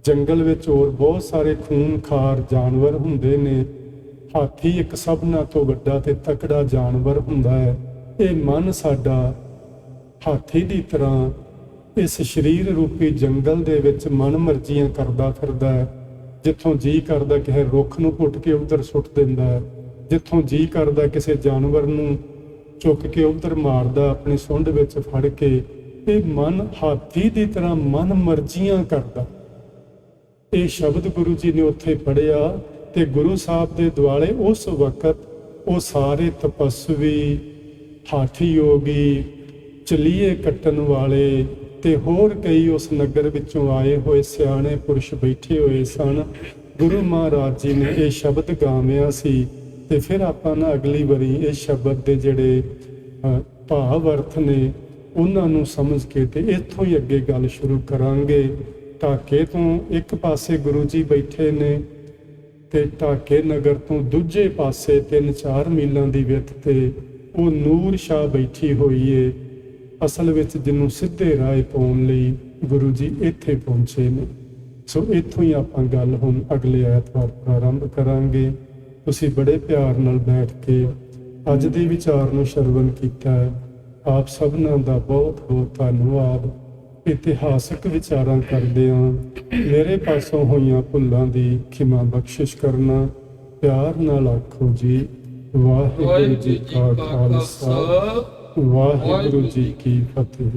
ਜੰਗਲ ਵਿੱਚ ਹੋਰ ਬਹੁਤ ਸਾਰੇ ਖੂਨਖਾਰ ਜਾਨਵਰ ਹੁੰਦੇ ਨੇ। ਹਾਥੀ ਇੱਕ ਸਭਨਾਂ ਤੋਂ ਵੱਡਾ ਤੇ ਤਕੜਾ ਜਾਨਵਰ ਹੁੰਦਾ ਹੈ। ਇਹ ਮਨ ਸਾਡਾ ਹਾਥੀ ਦੀ ਤਰ੍ਹਾਂ ਇਸ ਸਰੀਰ ਰੂਪੀ ਜੰਗਲ ਦੇ ਵਿੱਚ ਮਨ ਮਰਜ਼ੀਆਂ ਕਰਦਾ ਫਿਰਦਾ ਹੈ। ਜਿੱਥੋਂ ਜੀ ਕਰਦਾ ਕਿਸੇ ਰੁੱਖ ਨੂੰ ਪੁੱਟ ਕੇ ਉੱਧਰ ਸੁੱਟ ਦਿੰਦਾ ਹੈ, ਜਿੱਥੋਂ ਜੀ ਕਰਦਾ ਕਿਸੇ ਜਾਨਵਰ ਨੂੰ ਚੁੱਕ ਕੇ ਉੱਧਰ ਮਾਰਦਾ ਆਪਣੀ ਸੁੰਡ ਵਿੱਚ ਫੜ ਕੇ। ਇਹ ਮਨ ਹਾਥੀ ਦੀ ਤਰ੍ਹਾਂ ਮਨ ਮਰਜ਼ੀਆਂ ਕਰਦਾ। ਇਹ ਸ਼ਬਦ ਗੁਰੂ ਜੀ ਨੇ ਉੱਥੇ ਪੜ੍ਹਿਆ ਤੇ ਗੁਰੂ ਸਾਹਿਬ ਦੇ ਦੁਆਲੇ ਉਸ ਵਕਤ ਉਹ ਸਾਰੇ ਤਪਸਵੀ, ਹਾਠੀ ਯੋਗੀ, ਚਲੀਏ ਕੱਟਣ ਵਾਲੇ ਤੇ ਹੋਰ ਕਈ ਉਸ ਨਗਰ ਵਿੱਚੋਂ ਆਏ ਹੋਏ ਸਿਆਣੇ ਪੁਰਸ਼ ਬੈਠੇ ਹੋਏ ਸਨ। ਗੁਰੂ ਮਹਾਰਾਜ ਜੀ ਨੇ ਇਹ ਸ਼ਬਦ ਗਾਵਿਆ ਸੀ। ਤੇ ਫਿਰ ਆਪਾਂ ਨਾ ਅਗਲੀ ਵਾਰੀ ਇਹ ਸ਼ਬਦ ਦੇ ਜਿਹੜੇ ਭਾਵ ਅਰਥ ਨੇ ਉਹਨਾਂ ਨੂੰ ਸਮਝ ਕੇ ਤੇ ਇੱਥੋਂ ਹੀ ਅੱਗੇ ਗੱਲ ਸ਼ੁਰੂ ਕਰਾਂਗੇ। ਢਾਕੇ ਤੋਂ ਇੱਕ ਪਾਸੇ ਗੁਰੂ ਜੀ ਬੈਠੇ ਨੇ ਤੇ ਢਾਕੇ ਨਗਰ ਤੋਂ ਦੂਜੇ ਪਾਸੇ 3-4 ਮੀਲਾਂ ਦੀ ਵਿੱਥ ਤੇ ਉਹ ਨੂਰ ਸ਼ਾਹ ਬੈਠੀ ਹੋਈ ਏ। ਅਸਲ ਵਿੱਚ ਜਿਹਨੂੰ ਸਿੱਧੇ ਰਾਹ ਪਾਉਣ ਲਈ ਗੁਰੂ ਜੀ ਇੱਥੇ ਪਹੁੰਚੇ ਨੇ। ਸੋ ਇੱਥੋਂ ਹੀ ਆਪਾਂ ਗੱਲ ਹੁਣ ਅਗਲੇ ਐਤਵਾਰ ਪ੍ਰਾਰੰਭ ਕਰਾਂਗੇ। ਤੁਸੀਂ ਬੜੇ ਪਿਆਰ ਨਾਲ ਬੈਠ ਕੇ ਅੱਜ ਦੇ ਵਿਚਾਰ ਨੂੰ ਸ਼ਰਵਣ ਕੀਤਾ ਹੈ। ਆਪ ਸਭਨਾਂ ਦਾ ਬਹੁਤ ਬਹੁਤ ਧੰਨਵਾਦ। ਇਤਿਹਾਸਕ ਵਿਚਾਰਾਂ ਕਰਦਿਆਂ ਮੇਰੇ ਪਾਸੋਂ ਹੋਈਆਂ ਭੁੱਲਾਂ ਦੀ ਖਿਮਾ ਬਖਸ਼ਿਸ਼ ਕਰਨਾ। ਪਿਆਰ ਨਾਲ ਆਖੋ ਜੀ, ਵਾਹਿਗੁਰੂ ਜੀ ਕਾ ਖਾਲਸਾ, ਵਾਹਿਗੁਰੂ ਜੀ ਕੀ ਫਤਿਹ।